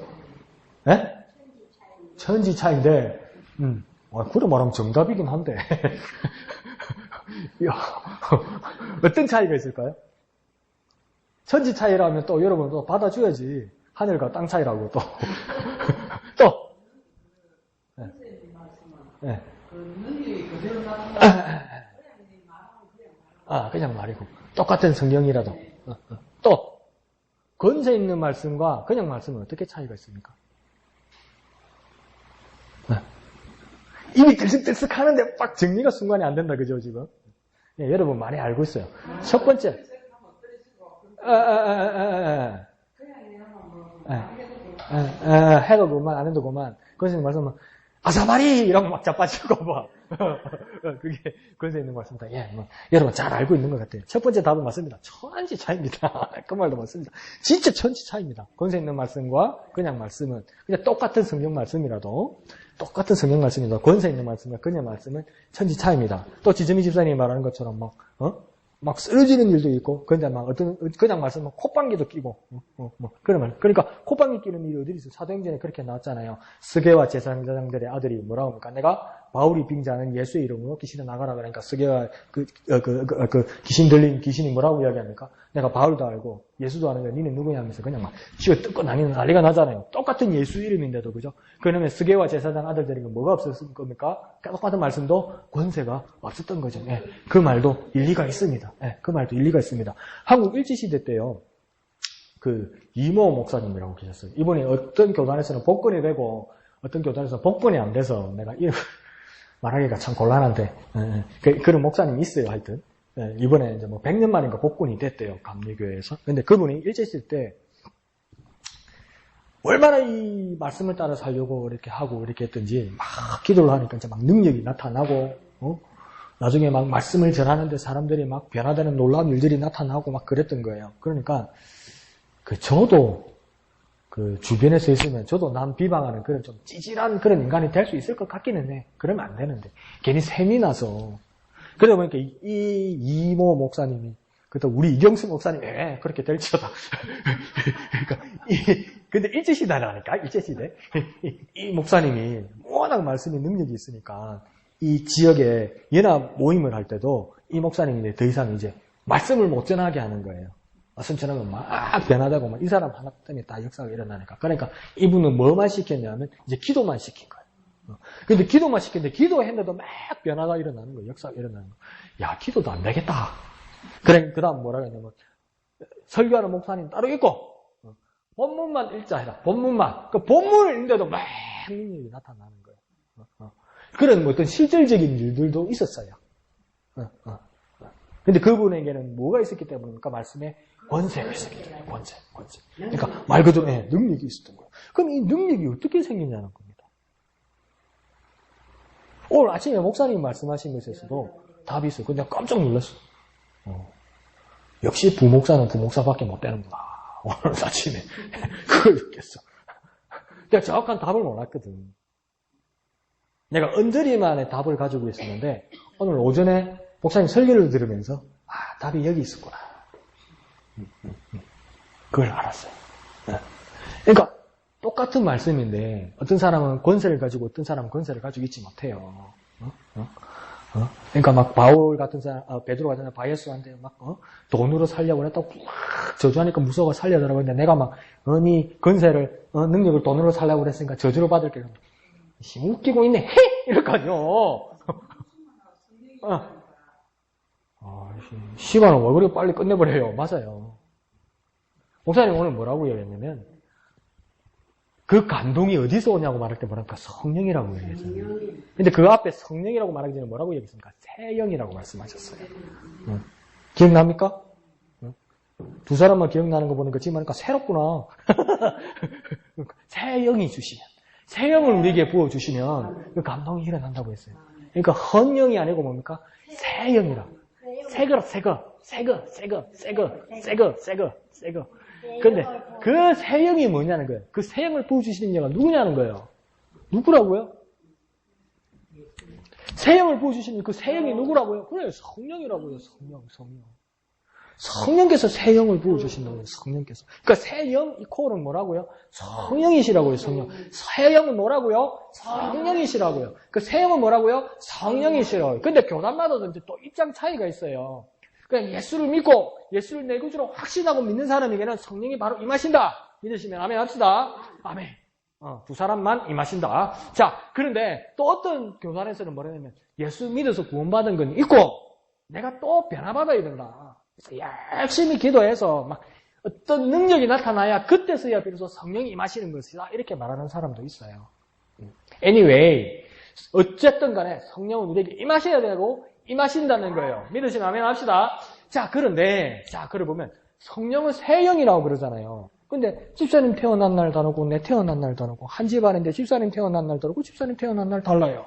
예? 천지 차이인데, 그래 말하면 정답이긴 한데. 어떤 차이가 있을까요? 천지 차이라면 또 여러분 또 받아줘야지. 하늘과 땅 차이라고 또. 또. 네. 그냥 말이고. 똑같은 성경이라도. 또. 권세 있는 말씀과 그냥 말씀은 어떻게 차이가 있습니까? 입이 들썩들썩 하는데 막 정리가 순간에 안 된다. 그죠, 지금? 네, 여러분 많이 알고 있어요. 첫 번째. 해도 그만, 안 해도 그만. 권세 있는 말씀은, 아사마리! 이러면 막 자빠지고, 뭐. 그게 권세 있는 말씀입니다. 예, 여러분 잘 알고 있는 것 같아요. 첫 번째 답은 맞습니다. 천지 차이입니다. 그 말도 맞습니다. 진짜 천지 차이입니다. 권세 있는 말씀과 그냥 말씀은. 그냥 똑같은 성경 말씀이라도, 똑같은 성경 말씀이라도, 권세 있는 말씀과 그냥 말씀은 천지 차이입니다. 또 지점이 집사님이 말하는 것처럼 막 쓰러지는 일도 있고, 근데 막 그냥 말씀은 콧방귀도 끼고, 그런 말. 그러니까 콧방귀 끼는 일이 어디 있어? 사도행전에 그렇게 나왔잖아요. 스게와 제사장들의 아들이 뭐라고 합니까? 내가 바울이 빙자하는 예수의 이름으로 귀신을 나가라 그러니까 스게와 귀신 들린 귀신이 뭐라고 이야기합니까? 내가 바울도 알고 예수도 아는데 니는 누구냐 하면서 그냥 막 쥐어 뜯고 난리가 나잖아요. 똑같은 예수 이름인데도 그죠? 그러면 스게와 제사장 아들들이 뭐가 없었을 겁니까? 똑같은 말씀도 권세가 없었던 거죠. 예, 그 말도 일리가 있습니다. 예, 그 말도 일리가 있습니다. 한국 일제시대 때요. 그 이모 목사님이라고 계셨어요. 이분이 어떤 교단에서는 복권이 되고 어떤 교단에서는 복권이 안 돼서 내가 이름 말하기가 참 곤란한데 그런 목사님이 있어요. 하여튼 이번에 이제 뭐 100년 만인가 복권이 됐대요. 감리교회에서. 근데 그분이 일제시대 때 얼마나 이 말씀을 따라 살려고 이렇게 하고 이렇게 했던지 막 기도를 하니까 이제 막 능력이 나타나고 나중에 막 말씀을 전하는데 사람들이 막 변화되는 놀라운 일들이 나타나고 막 그랬던 거예요. 그러니까 저도 그 주변에서 있으면 저도 남 비방하는 그런 좀 찌질한 그런 인간이 될 수 있을 것 같기는 해. 그러면 안 되는데 괜히 셈이 나서 그러다 보니까 이 이모 목사님이 그때 우리 이경수 목사님이 그렇게 될지어다. 그러니까 근데 일제시대라니까 일제시대 이 목사님이 워낙 말씀에 능력이 있으니까 이 지역에 연합 모임을 할 때도 이 목사님이 더 이상 이제 말씀을 못 전하게 하는 거예요. 말씀 전하면 막 변하다고 막 이 사람 하나 때문에 다 역사가 일어나니까. 그러니까 이분은 뭐만 시켰냐면 이제 기도만 시킨 거예요. 근데 기도만 시켰는데 기도했는데도 막 변화가 일어나는 거예요. 역사가 일어나는 거예요. 야, 기도도 안 되겠다. 그래, 그 다음 뭐라고 했냐면 설교하는 목사님 따로 있고 본문만 읽자 해라. 본문만. 그 본문을 읽는데도 막 능력이 나타나는 거예요. 그런 뭐 어떤 실질적인 일들도 있었어요. 근데 그분에게는 뭐가 있었기 때문입니까? 말씀에 권세가 있었기 때문에 권세. 그러니까 말 그대로 능력이 있었던 거예요. 그럼 이 능력이 어떻게 생기냐는 겁니다. 오늘 아침에 목사님이 말씀하신 것에서도 답이 있어요. 근데 깜짝 놀랐어. 역시 부목사는 부목사밖에 못 되는구나. 오늘 아침에 그걸 느꼈어. 내가 정확한 답을 몰랐거든. 내가 언저리만의 답을 가지고 있었는데 오늘 오전에 목사님 설교를 들으면서 답이 여기 있었구나. 그걸 알았어요. 그러니까 똑같은 말씀인데 어떤 사람은 권세를 가지고 어떤 사람은 권세를 가지고 있지 못해요. 그러니까 막 바울 같은 사람, 베드로 같은 사람 바예스한테 막 돈으로 살려고 했다고 막 저주하니까 무서워 살려달라고 했는데 내가 막 네 권세를 능력을 돈으로 살려고 그랬으니까 저주를 받을게. 심 웃기고 있네. 헤! 이럴까요? 시간을 왜 그렇게 빨리 끝내버려요? 맞아요. 목사님 오늘 뭐라고 얘기했냐면 그 감동이 어디서 오냐고 말할 때 뭐랄까? 성령이라고 얘기했잖아요. 근데 그 앞에 성령이라고 말하기 전에 뭐라고 얘기했습니까? 새 영이라고 말씀하셨어요. 기억납니까? 두 사람만 기억나는 거 보니까 지금 하니까 새롭구나. 새 영이 주시면, 새 영을 우리에게 부어주시면 그 감동이 일어난다고 했어요. 그러니까 헌영이 아니고 뭡니까? 새 영이라. 새 거. 근데 그 새 영이 뭐냐는 거예요. 그 새 영을 부어주시는 자가 누구냐는 거예요. 누구라고요? 새 영을 부어주시는 그 새 영이 누구라고요? 그래요. 성령이라고요. 성령. 성령께서 새 영을 부어주신다고요. 성령께서. 그러니까 새 영 이코는 뭐라고요? 성령이시라고요. 성령. 새 영은 뭐라고요? 성령이시라고요. 그 새 영은 뭐라고요? 성령이시라고요. 근데 교단마다 또 입장 차이가 있어요. 그냥 예수를 믿고 예수를 내 구주로 확신하고 믿는 사람에게는 성령이 바로 임하신다. 믿으시면 아멘 합시다. 아멘. 두 사람만 임하신다. 자, 그런데 또 어떤 교단에서는 뭐냐면 예수 믿어서 구원받은 건 있고 내가 또 변화받아야 된다. 그래서 열심히 기도해서 막 어떤 능력이 나타나야 그때서야 비로소 성령이 임하시는 것이다. 이렇게 말하는 사람도 있어요. Anyway, 어쨌든 간에 성령은 우리에게 임하셔야 되고 임하신다는 거예요. 믿으시면 아멘 합시다. 자, 그런데, 그걸 보면 성령은 새 영이라고 그러잖아요. 근데 집사님 태어난 날 다르고 내 태어난 날 다르고 한 집안인데 집사님 태어난 날 다르고 집사님 태어난 날 달라요.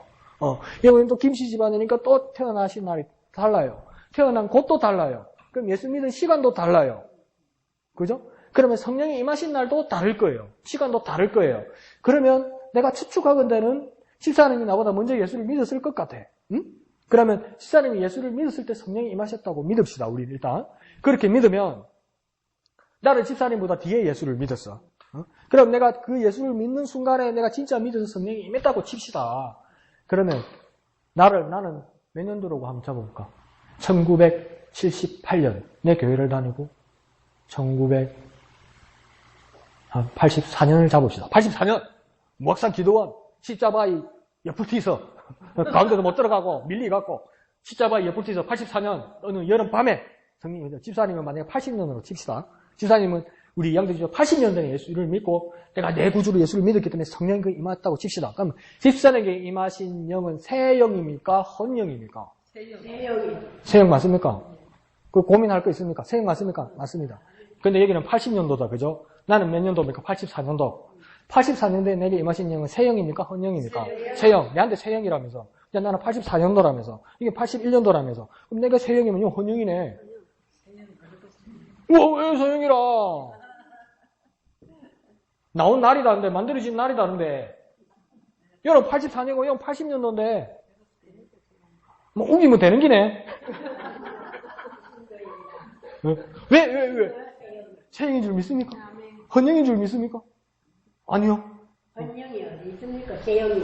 여러분 또 김씨 집안이니까 또 태어나신 날이 달라요. 태어난 곳도 달라요. 그럼 예수 믿은 시간도 달라요. 그죠? 그러면 성령이 임하신 날도 다를 거예요. 시간도 다를 거예요. 그러면 내가 추측하건대는 집사님이 나보다 먼저 예수를 믿었을 것 같아. 응? 그러면 집사님이 예수를 믿었을 때 성령이 임하셨다고 믿읍시다. 우리 일단. 그렇게 믿으면 나는 집사님보다 뒤에 예수를 믿었어. 그럼 내가 그 예수를 믿는 순간에 내가 진짜 믿어서 성령이 임했다고 칩시다. 그러면 나는 몇 년도라고 한번 잡아볼까? 1978년 내 교회를 다니고 1984년을 잡읍시다. 84년 목상 기도원 십자바이 옆을 뒤서 가운데도 못 들어가고 밀리갖고 십자바이 옆을 뒤서 84년 어느 여름밤에 성령이 집사님은 만약에 80년으로 칩시다. 집사님은 우리 양들이죠 80년대에 예수를 믿고 내가 내 구주로 예수를 믿었기 때문에 성령이 그 임했다고 칩시다. 그럼 집사님에게 임하신 영은 새 영입니까? 헌 영입니까? 새 영 맞습니까? 그 고민할 거 있습니까? 새 영 맞습니까? 맞습니다. 근데 여기는 80년도다, 그죠? 나는 몇 년도입니까? 84년도. 84년도에 내게 임하신 영은 새 영입니까? 헌 영입니까? 새 영. 내한테 새 영이라면서. 나는 84년도라면서. 이게 81년도라면서. 그럼 내가 새 영이면 이거 헌 영이네. 우와, 왜 새 영이라? 나온 날이 다른데, 만들어진 날이 다른데. 얘는 84년이고, 얘는 80년도인데. 뭐, 우기면 되는 기네. 왜? 새 영인 줄 믿습니까? 헌 영인 줄 믿습니까? 아니요. 헌영이 어디 있습니까? 새영이.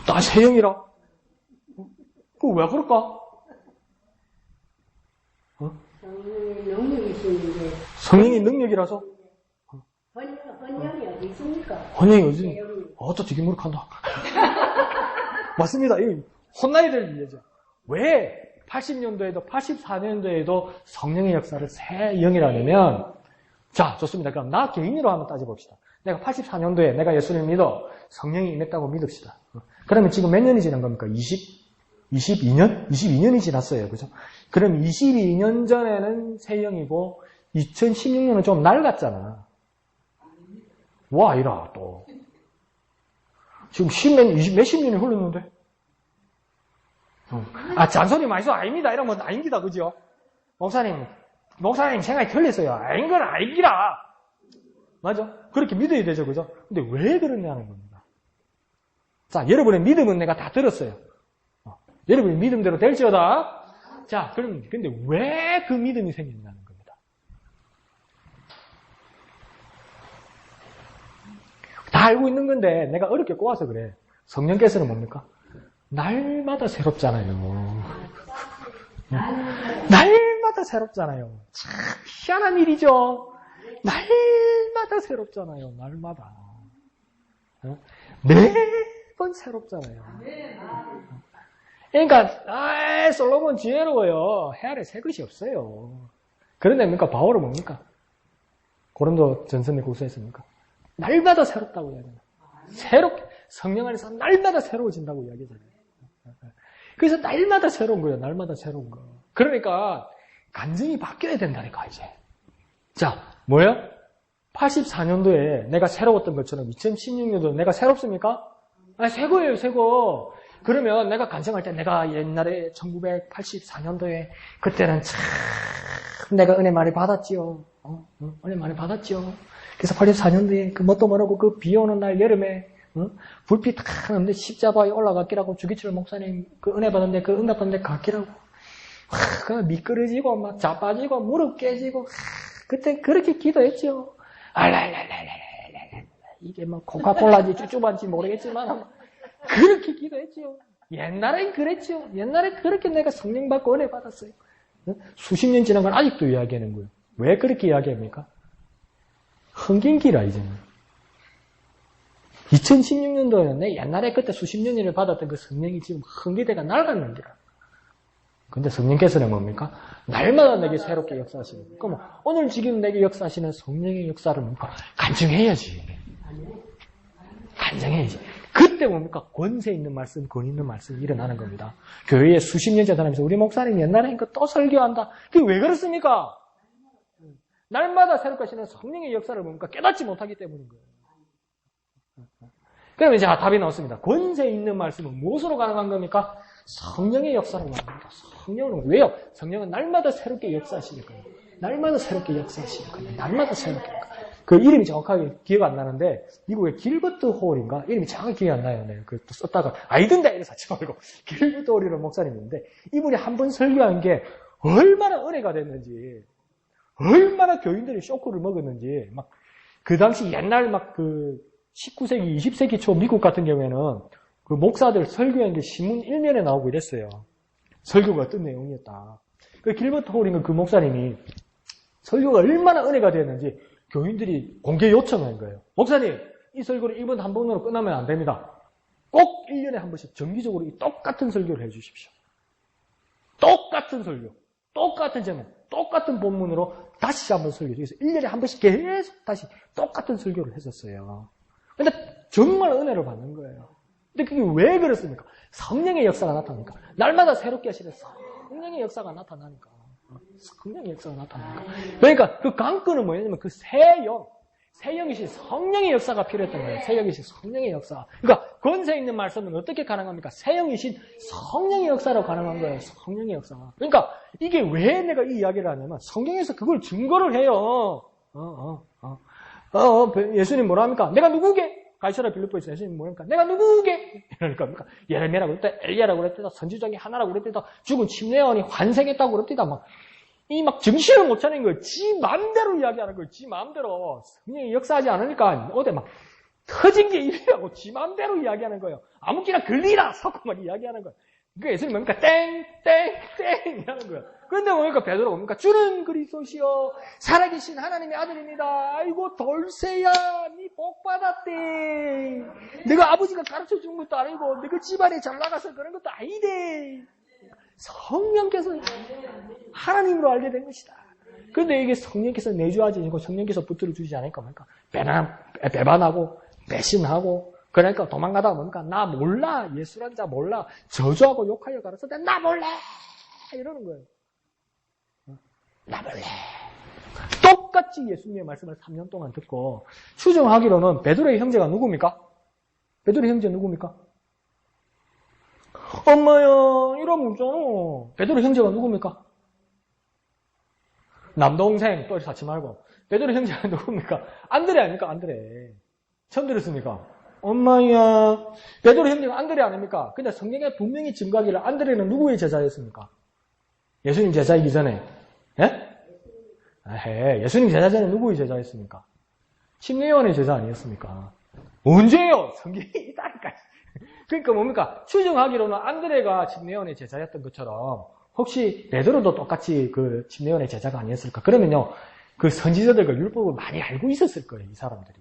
나 새영이라. 그거 왜 그럴까? 성령의 능력이시는데. 성령이 능력이라서? 헌영이 어디 있습니까? 헌영이 어디? 또 되게 무력한다. 맞습니다. 이거 혼나야 될 일이죠. 왜 80년도에도 84년도에도 성령의 역사를 새 영이라면 자, 좋습니다. 그럼 나 개인으로 한번 따져봅시다. 내가 84년도에 내가 예수를 믿어 성령이 임했다고 믿읍시다. 그러면 지금 몇 년이 지난 겁니까? 22년? 22년이 지났어요. 그죠? 그럼 22년 전에는 새 영이고 2016년은 좀 낡았잖아. 와, 이라 또. 지금 몇십 년이 흘렀는데? 잔소리 많이 써. 아닙니다. 이러면 아닙니다. 그죠? 목사님 생각이 틀렸어요. 아닌 건 아니기라. 맞아? 그렇게 믿어야 되죠. 그죠? 근데 왜 그러냐는 겁니다. 자, 여러분의 믿음은 내가 다 들었어요. 여러분의 믿음대로 될지어다. 자, 그럼, 근데 왜 그 믿음이 생기냐는 겁니다. 다 알고 있는 건데, 내가 어렵게 꼬아서 그래. 성령께서는 뭡니까? 날마다 새롭잖아요. 날마다 새롭잖아요. 참 희한한 일이죠. 날마다 새롭잖아요. 날마다. 매번 새롭잖아요. 그러니까 솔로몬 지혜로워요. 헤아려 새 것이 없어요. 그런데 뭡니까? 바울은 뭡니까? 고린도 전서에 고소했습니까? 날마다 새롭다고 해야 되나? 새롭게, 성령 안에서 날마다 새로워진다고 이야기하잖아요. 그래서 날마다 새로운 거예요. 날마다 새로운 거. 그러니까 간증이 바뀌어야 된다니까 이제. 자, 뭐예요? 84년도에 내가 새로웠던 것처럼 2016년도에 내가 새롭습니까? 아, 새 거예요, 새 거. 그러면 내가 간증할 때 내가 옛날에 1984년도에 그때는 참 내가 은혜 많이 받았지요. 은혜 많이 받았지요. 그래서 84년도에 그 뭣도 모르고 그 비 오는 날 여름에 불빛 탁 하는데 십자바에 올라갔기라고 주기철 목사님 그 은혜 받았는데 그 응답 받는데 갔기라고 그 미끄러지고 막 자빠지고 무릎 깨지고 그때 그렇게 기도했죠. 알랄랄랄랄랄 이게 막 코카콜라지 쭈쭈반지 모르겠지만 그렇게 기도했죠. 옛날엔 그랬죠. 옛날에 그렇게 내가 성령 받고 은혜 받았어요. 수십 년 지난 건 아직도 이야기하는 거예요. 왜 그렇게 이야기합니까? 흥긴기라 이제는. 2016년도에는 내 옛날에 그때 수십 년을 받았던 그 성령이 지금 흥기대가 낡았는 기라. 근데 성령께서는 뭡니까? 날마다 내게 새롭게 역사하시는 거예요. 그럼 오늘 지금 내게 역사하시는 성령의 역사를 뭡니까? 간증해야지. 간증해야지. 그때 뭡니까? 권세 있는 말씀, 권 있는 말씀이 일어나는 겁니다. 교회에 수십 년째 다니면서 우리 목사님 옛날에 한 거 또 설교한다. 그게 왜 그렇습니까? 날마다 새롭게 하시는 성령의 역사를 뭡니까? 깨닫지 못하기 때문인 거예요. 그러면 이제 답이 나왔습니다. 권세 있는 말씀은 무엇으로 가능한 겁니까? 성령의 역사로 가능합니다. 성령으로. 왜요? 성령은 날마다 새롭게 역사하시니까요. 날마다 새롭게 역사하시니까요. 날마다 새롭게. 그 이름이 정확하게 기억 안 나는데 미국의 길버트 홀인가? 이름이 정확히 기억이 안 나요. 네. 그 또 썼다가 아이든데 이래서 하지 말고 길버트 홀이라는 목사님인데 이분이 한 번 설교한 게 얼마나 은혜가 됐는지 얼마나 교인들이 쇼크를 먹었는지 막 그 당시 옛날 막 그 19세기, 20세기 초 미국 같은 경우에는 그 목사들 설교한 게 신문 1면에 나오고 이랬어요. 설교가 어떤 내용이었다. 그 길버트 홀인가 그 목사님이 설교가 얼마나 은혜가 됐는지 교인들이 공개 요청한 거예요. 목사님, 이 설교를 이번 한 번으로 끝나면 안 됩니다. 꼭 1년에 한 번씩 정기적으로 이 똑같은 설교를 해주십시오. 똑같은 설교, 똑같은 제목, 똑같은 본문으로 다시 한번 설교. 그래서 1년에 한 번씩 계속 다시 똑같은 설교를 했었어요. 근데 정말 은혜를 받는 거예요. 근데 그게 왜 그렇습니까? 성령의 역사가 나타나니까. 날마다 새롭게 하시는 성령의 역사가 나타나니까. 성령의 역사가 나타나니까. 그러니까 그 강건은 뭐냐면 그 새 영이신 성령의 역사가 필요했던 거예요. 새 영이신 성령의 역사. 그러니까 권세 있는 말씀은 어떻게 가능합니까? 새 영이신 성령의 역사로 가능한 거예요. 성령의 역사. 그러니까 이게 왜 내가 이 이야기를 하냐면 성경에서 그걸 증거를 해요. 예수님 뭐라 합니까? 내가 누구게? 가이사라 빌립보에서 예수님 뭐랍니까? 내가 누구게? 이러니까 예레미야라고 그랬다, 엘리야라고 그랬다, 선지 중에 하나라고 그랬다, 죽은 침례원이 환생했다고 그랬다, 막 정신을 못 차리는 거예요. 지 마음대로 이야기하는 거예요. 지 마음대로. 성령이 역사하지 않으니까 어디 막 터진 게 이래라고 지 마음대로 이야기하는 거예요. 아무끼나 걸리라! 섞고만 이야기하는 거예요. 그러니까 예수님 뭡니까? 땡! 이라는 거예요. 그런데 뭡니까? 베드로가 뭡니까? 주는 그리스도시요 살아계신 하나님의 아들입니다. 아이고 돌쇠야 니 복 받았대. 내가 아버지가 가르쳐준 것도 아니고 내가 집안에 잘 나가서 그런 것도 아니대. 성령께서 하나님으로 알게 된 것이다. 그런데 이게 성령께서 내주하지 않고 성령께서 붙들어 주지 않으니까 뭡니까? 배반하고 배신하고 그러니까 도망가다가 뭡니까? 나 몰라. 예수란 자 몰라. 저주하고 욕하여 가라서 나 몰라. 이러는 거예요. 나 몰라. 똑같이 예수님의 말씀을 3년 동안 듣고 추정하기로는 베드로의 형제가 누굽니까? 베드로의 형제 누굽니까? 엄마야 이러면 웃잖아. 베드로 형제가 누굽니까? 남동생 또 사치 말고 베드로 형제가 누굽니까? 안드레 아닙니까? 안드레. 처음 들었습니까? 엄마야 베드로 형제가 안드레 아닙니까? 근데 성경에 분명히 증거하기를 안드레는 누구의 제자였습니까? 예수님 제자이기 전에. 예? 예수님 제자 전에 누구의 제자였습니까? 침례요한의 제자 아니었습니까? 언제요? 성경이 있다니까. 그러니까 뭡니까? 추정하기로는 안드레가 침례요한의 제자였던 것처럼 혹시 베드로도 똑같이 그 침례요한의 제자가 아니었을까? 그러면요, 그 선지자들과 율법을 많이 알고 있었을 거예요, 이 사람들이.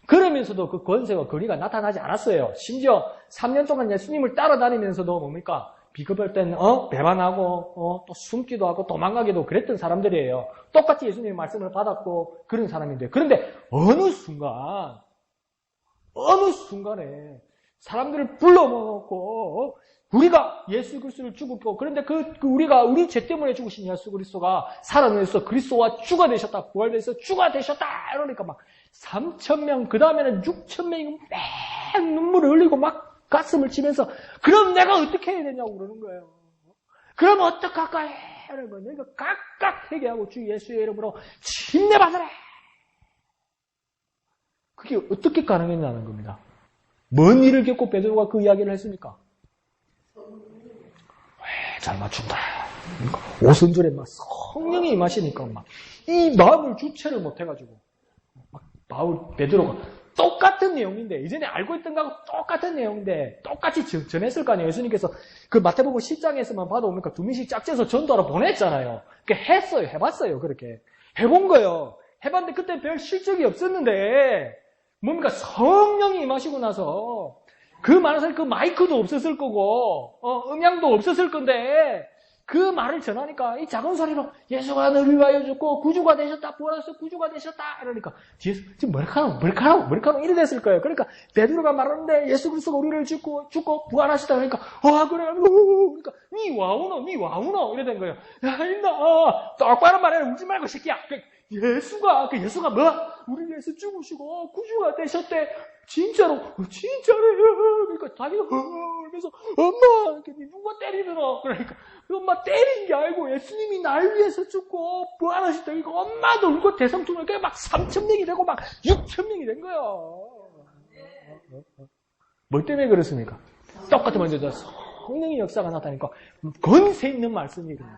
그러면서도 그 권세와 권위가 나타나지 않았어요. 심지어 3년 동안 예수님을 따라다니면서도 뭡니까? 비겁할 때는 배반하고 또 숨기도 하고 도망가기도 그랬던 사람들이에요. 똑같이 예수님의 말씀을 받았고 그런 사람인데, 그런데 어느 순간 어느 순간에 사람들을 불러먹고 우리가 예수 그리스도를 죽었고 그런데 우리가 우리 죄 때문에 죽으신 예수 그리스도가 살아내서 그리스도와 주가 되셨다. 부활돼서 주가 되셨다. 이러니까 막 3,000명 그 다음에는 6,000명이 막 눈물을 흘리고 막 가슴을 치면서 그럼 내가 어떻게 해야 되냐고 그러는 거예요. 그럼 어떡할까 해. 이러는 거예요. 내가 각각 회개하고 주 예수의 이름으로 침례받으라. 그게 어떻게 가능했냐는 겁니다. 뭔 일을 겪고 베드로가 그 이야기를 했습니까? 잘 맞춘다. 오순절에 막 성령이 임하시니까 막 이 마음을 주체를 못해가지고 막 베드로가 똑같은 내용인데 이전에 알고 있던 거하고 똑같은 내용인데 똑같이 전했을 거 아니에요. 예수님께서 그 마태복음 10장에서만 봐도 뭡니까 2명씩 짝지어서 전도하러 보냈잖아요. 그러니까 했어요. 해봤어요. 그렇게 해본 거예요. 해봤는데 그때 별 실적이 없었는데 뭡니까 성령이 임하시고 나서 그 많은 사람이 그 마이크도 없었을 거고 음향도 없었을 건데 그 말을 전하니까 이 작은 소리로 예수가 너를 위하여 죽고 구주가 되셨다. 부활해서 구주가 되셨다. 이러니까 뒤에서 지금 머리카락 이래 됐을 거예요. 그러니까 베드로가 말하는데 예수 그리스도가 우리를 죽고 부활하시다. 그러니까 그래. 그러니까 니 와우노 이래 된 거예요. 야 인나 똑바로 말해 울지 말고 새끼야. 예수가 우리 예수 죽으시고 구주가 되셨대. 진짜래요. 그러니까 자기가 그래서 엄마 이렇게 누가 때리더라. 그러니까 엄마 때린 게 아니고 예수님이 날 위해서 죽고 부활하셨다. 그러니까 엄마도 울고 대성통을 막 3,000명이 되고 막 6,000명이 된 거예요. 뭐 때문에 그렇습니까? 똑같은 먼저 성령의 역사가 나타나니까 권세 있는 말씀이 일어나요.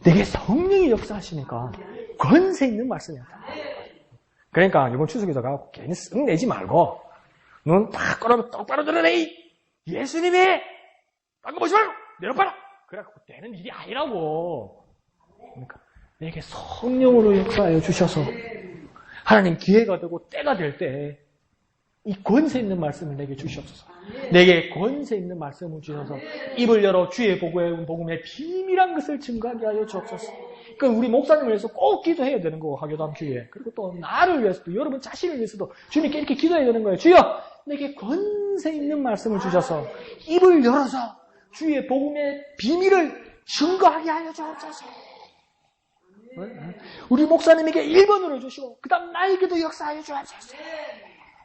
내게 성령이 역사하시니까 권세 있는 말씀이 나타나요. 그러니까 이번 추석에서 가고 괜히 쓱 내지 말고 눈 딱 꺼내면 똑바로 들으래. 예수님이 딴 거 보지 말고 내려봐라. 그래갖고 되는 일이 아니라고. 그러니까 내게 성령으로 역사하여 주셔서 하나님 기회가 되고 때가 될 때 이 권세 있는 말씀을 내게 주시옵소서. 내게 권세 있는 말씀을 주셔서 입을 열어 주의 복음의 비밀한 것을 증거하게 하여 주옵소서. 그 우리 목사님을 위해서 꼭 기도해야 되는 거고 하교담 주에. 그리고 또 나를 위해서도 여러분 자신을 위해서도 주님께 이렇게 기도해야 되는 거예요. 주여 내게 권세 있는 말씀을 주셔서 입을 열어서 주의 복음의 비밀을 증거하게 하여 주옵소서. 우리 목사님에게 1번으로 주시고 그 다음 나에게도 역사하여 주옵소서.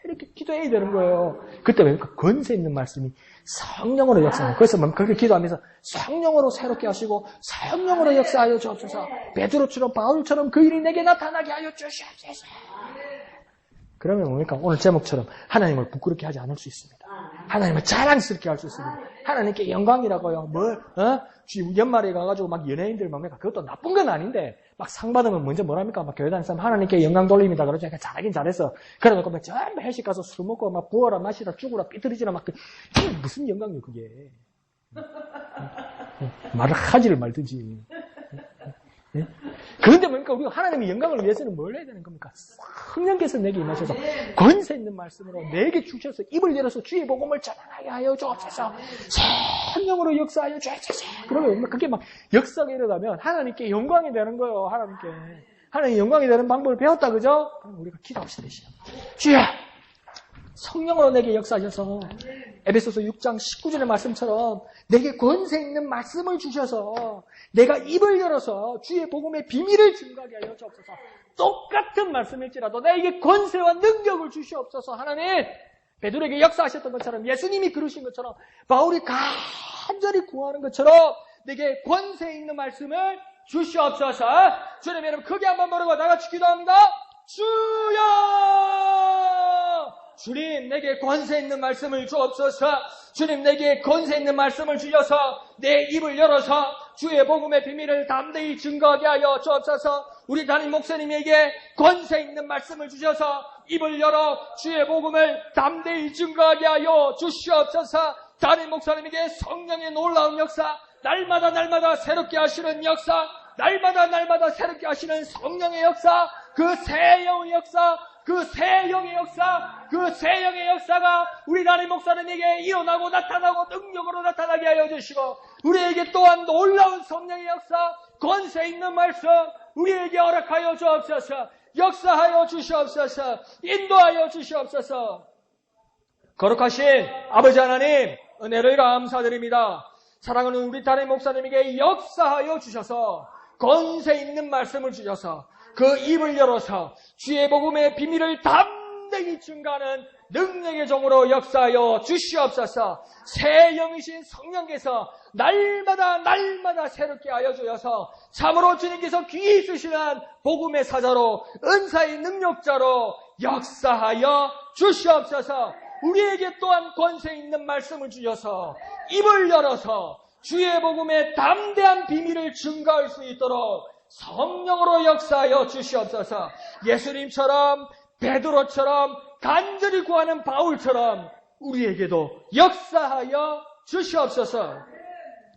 이렇게 기도해야 되는 거예요. 그때 왜 권세 있는 말씀이 성령으로 역사해요. 그래서 그렇게 기도하면서 성령으로 새롭게 하시고 성령으로 역사하여 주옵소서. 베드로처럼 바울처럼 그 일이 내게 나타나게 하여 주시옵소서. 그러면 뭡니까? 오늘 제목처럼 하나님을 부끄럽게 하지 않을 수 있습니다. 하나님을 자랑스럽게 할 수 있습니다. 하나님께 영광이라고요. 연말에 가가지고 막 연예인들 뭡니까? 그것도 나쁜 건 아닌데 막 상 받으면 먼저 뭐랍니까? 막 교회 다니는 사람 하나님께 영광 돌립니다. 그러죠. 잘하긴 잘했어. 그래놓고 막 전부 회식 가서 술 먹고 막 부어라 마시라 죽으라 삐뚤어지라 막 무슨 영광이요 그게. 말을 하지를 말든지. 그런데 뭡니까? 우리가 하나님의 영광을 위해서는 뭘 해야 되는 겁니까? 성령께서 내게 임하셔서 권세 있는 말씀으로 내게 주셔서 입을 열어서 주의 복음을 전하게 하여 주옵소서. 성령으로 역사하여 주옵소서. 그러면 그게 막 역사가 일어나면 하나님께 영광이 되는 거예요. 하나님께. 하나님 영광이 되는 방법을 배웠다. 그죠? 그럼 우리가 기도합시다. 주여 성령으로 내게 역사하셔서 에베소서 6장 19절의 말씀처럼 내게 권세 있는 말씀을 주셔서 내가 입을 열어서 주의 복음의 비밀을 증거하게 하여 주옵소서. 똑같은 말씀일지라도 나에게 권세와 능력을 주시옵소서. 하나님 베드로에게 역사하셨던 것처럼 예수님이 그러신 것처럼 바울이 간절히 구하는 것처럼 내게 권세 있는 말씀을 주시옵소서. 주님 여러분 크게 한번 부르고 나같이 기도합니다. 주여 주님 내게 권세 있는 말씀을 주옵소서. 주님 내게 권세 있는 말씀을 주셔서 내 입을 열어서 주의 복음의 비밀을 담대히 증거하게 하여 주옵소서. 우리 담임 목사님에게 권세 있는 말씀을 주셔서 입을 열어 주의 복음을 담대히 증거하게 하여 주시옵소서. 담임 목사님에게 성령의 놀라운 역사, 날마다 새롭게 하시는 역사, 날마다 새롭게 하시는 성령의 역사, 그 새 영의 역사, 그 새 영의 역사가 우리 담임 목사님에게 일어나고 나타나고 능력으로 나타나게 하여 주시고 우리에게 또한 놀라운 성령의 역사, 권세 있는 말씀 우리에게 허락하여 주옵소서. 역사하여 주시옵소서. 인도하여 주시옵소서. 거룩하신 아버지 하나님, 은혜를 감사드립니다. 사랑하는 우리 담임 목사님에게 역사하여 주셔서 권세 있는 말씀을 주셔서 그 입을 열어서 주의 복음의 비밀을 담대히 증가하는 능력의 종으로 역사하여 주시옵소서. 새 영이신 성령께서 날마다 새롭게 하여 주셔서 참으로 주님께서 귀히 쓰시는 복음의 사자로 은사의 능력자로 역사하여 주시옵소서. 우리에게 또한 권세 있는 말씀을 주셔서 입을 열어서 주의 복음의 담대한 비밀을 증거할 수 있도록 성령으로 역사하여 주시옵소서. 예수님처럼 베드로처럼 간절히 구하는 바울처럼 우리에게도 역사하여 주시옵소서.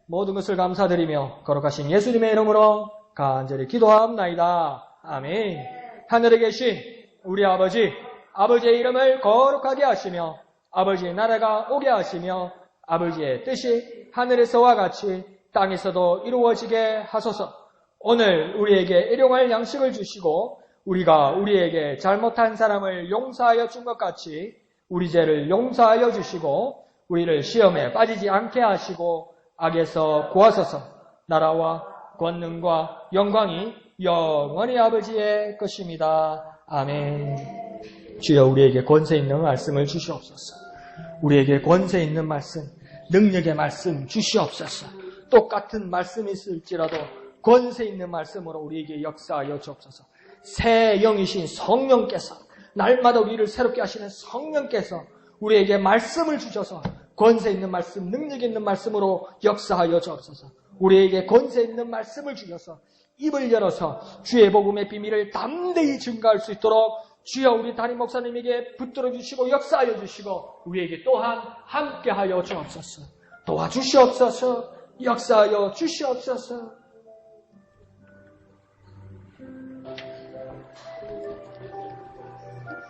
모든 것을 감사드리며 거룩하신 예수님의 이름으로 간절히 기도하옵나이다. 아멘. 하늘에 계신 우리 아버지의 이름을 거룩하게 하시며 아버지의 나라가 오게 하시며 아버지의 뜻이 하늘에서와 같이 땅에서도 이루어지게 하소서. 오늘 우리에게 일용할 양식을 주시고 우리가 우리에게 잘못한 사람을 용서하여 준 것 같이 우리 죄를 용서하여 주시고 우리를 시험에 빠지지 않게 하시고 악에서 구하소서. 나라와 권능과 영광이 영원히 아버지의 것입니다. 아멘. 주여 우리에게 권세 있는 말씀을 주시옵소서. 우리에게 권세 있는 말씀, 능력의 말씀 주시옵소서. 똑같은 말씀이 있을지라도 권세 있는 말씀으로 우리에게 역사하여 주옵소서. 새 영이신 성령께서 날마다 우리를 새롭게 하시는 성령께서 우리에게 말씀을 주셔서 권세 있는 말씀, 능력 있는 말씀으로 역사하여 주옵소서. 우리에게 권세 있는 말씀을 주셔서 입을 열어서 주의 복음의 비밀을 담대히 증거할 수 있도록 주여 우리 담임 목사님에게 붙들어 주시고 역사하여 주시고 우리에게 또한 함께하여 주옵소서. 도와주시옵소서. 역사하여 주시옵소서.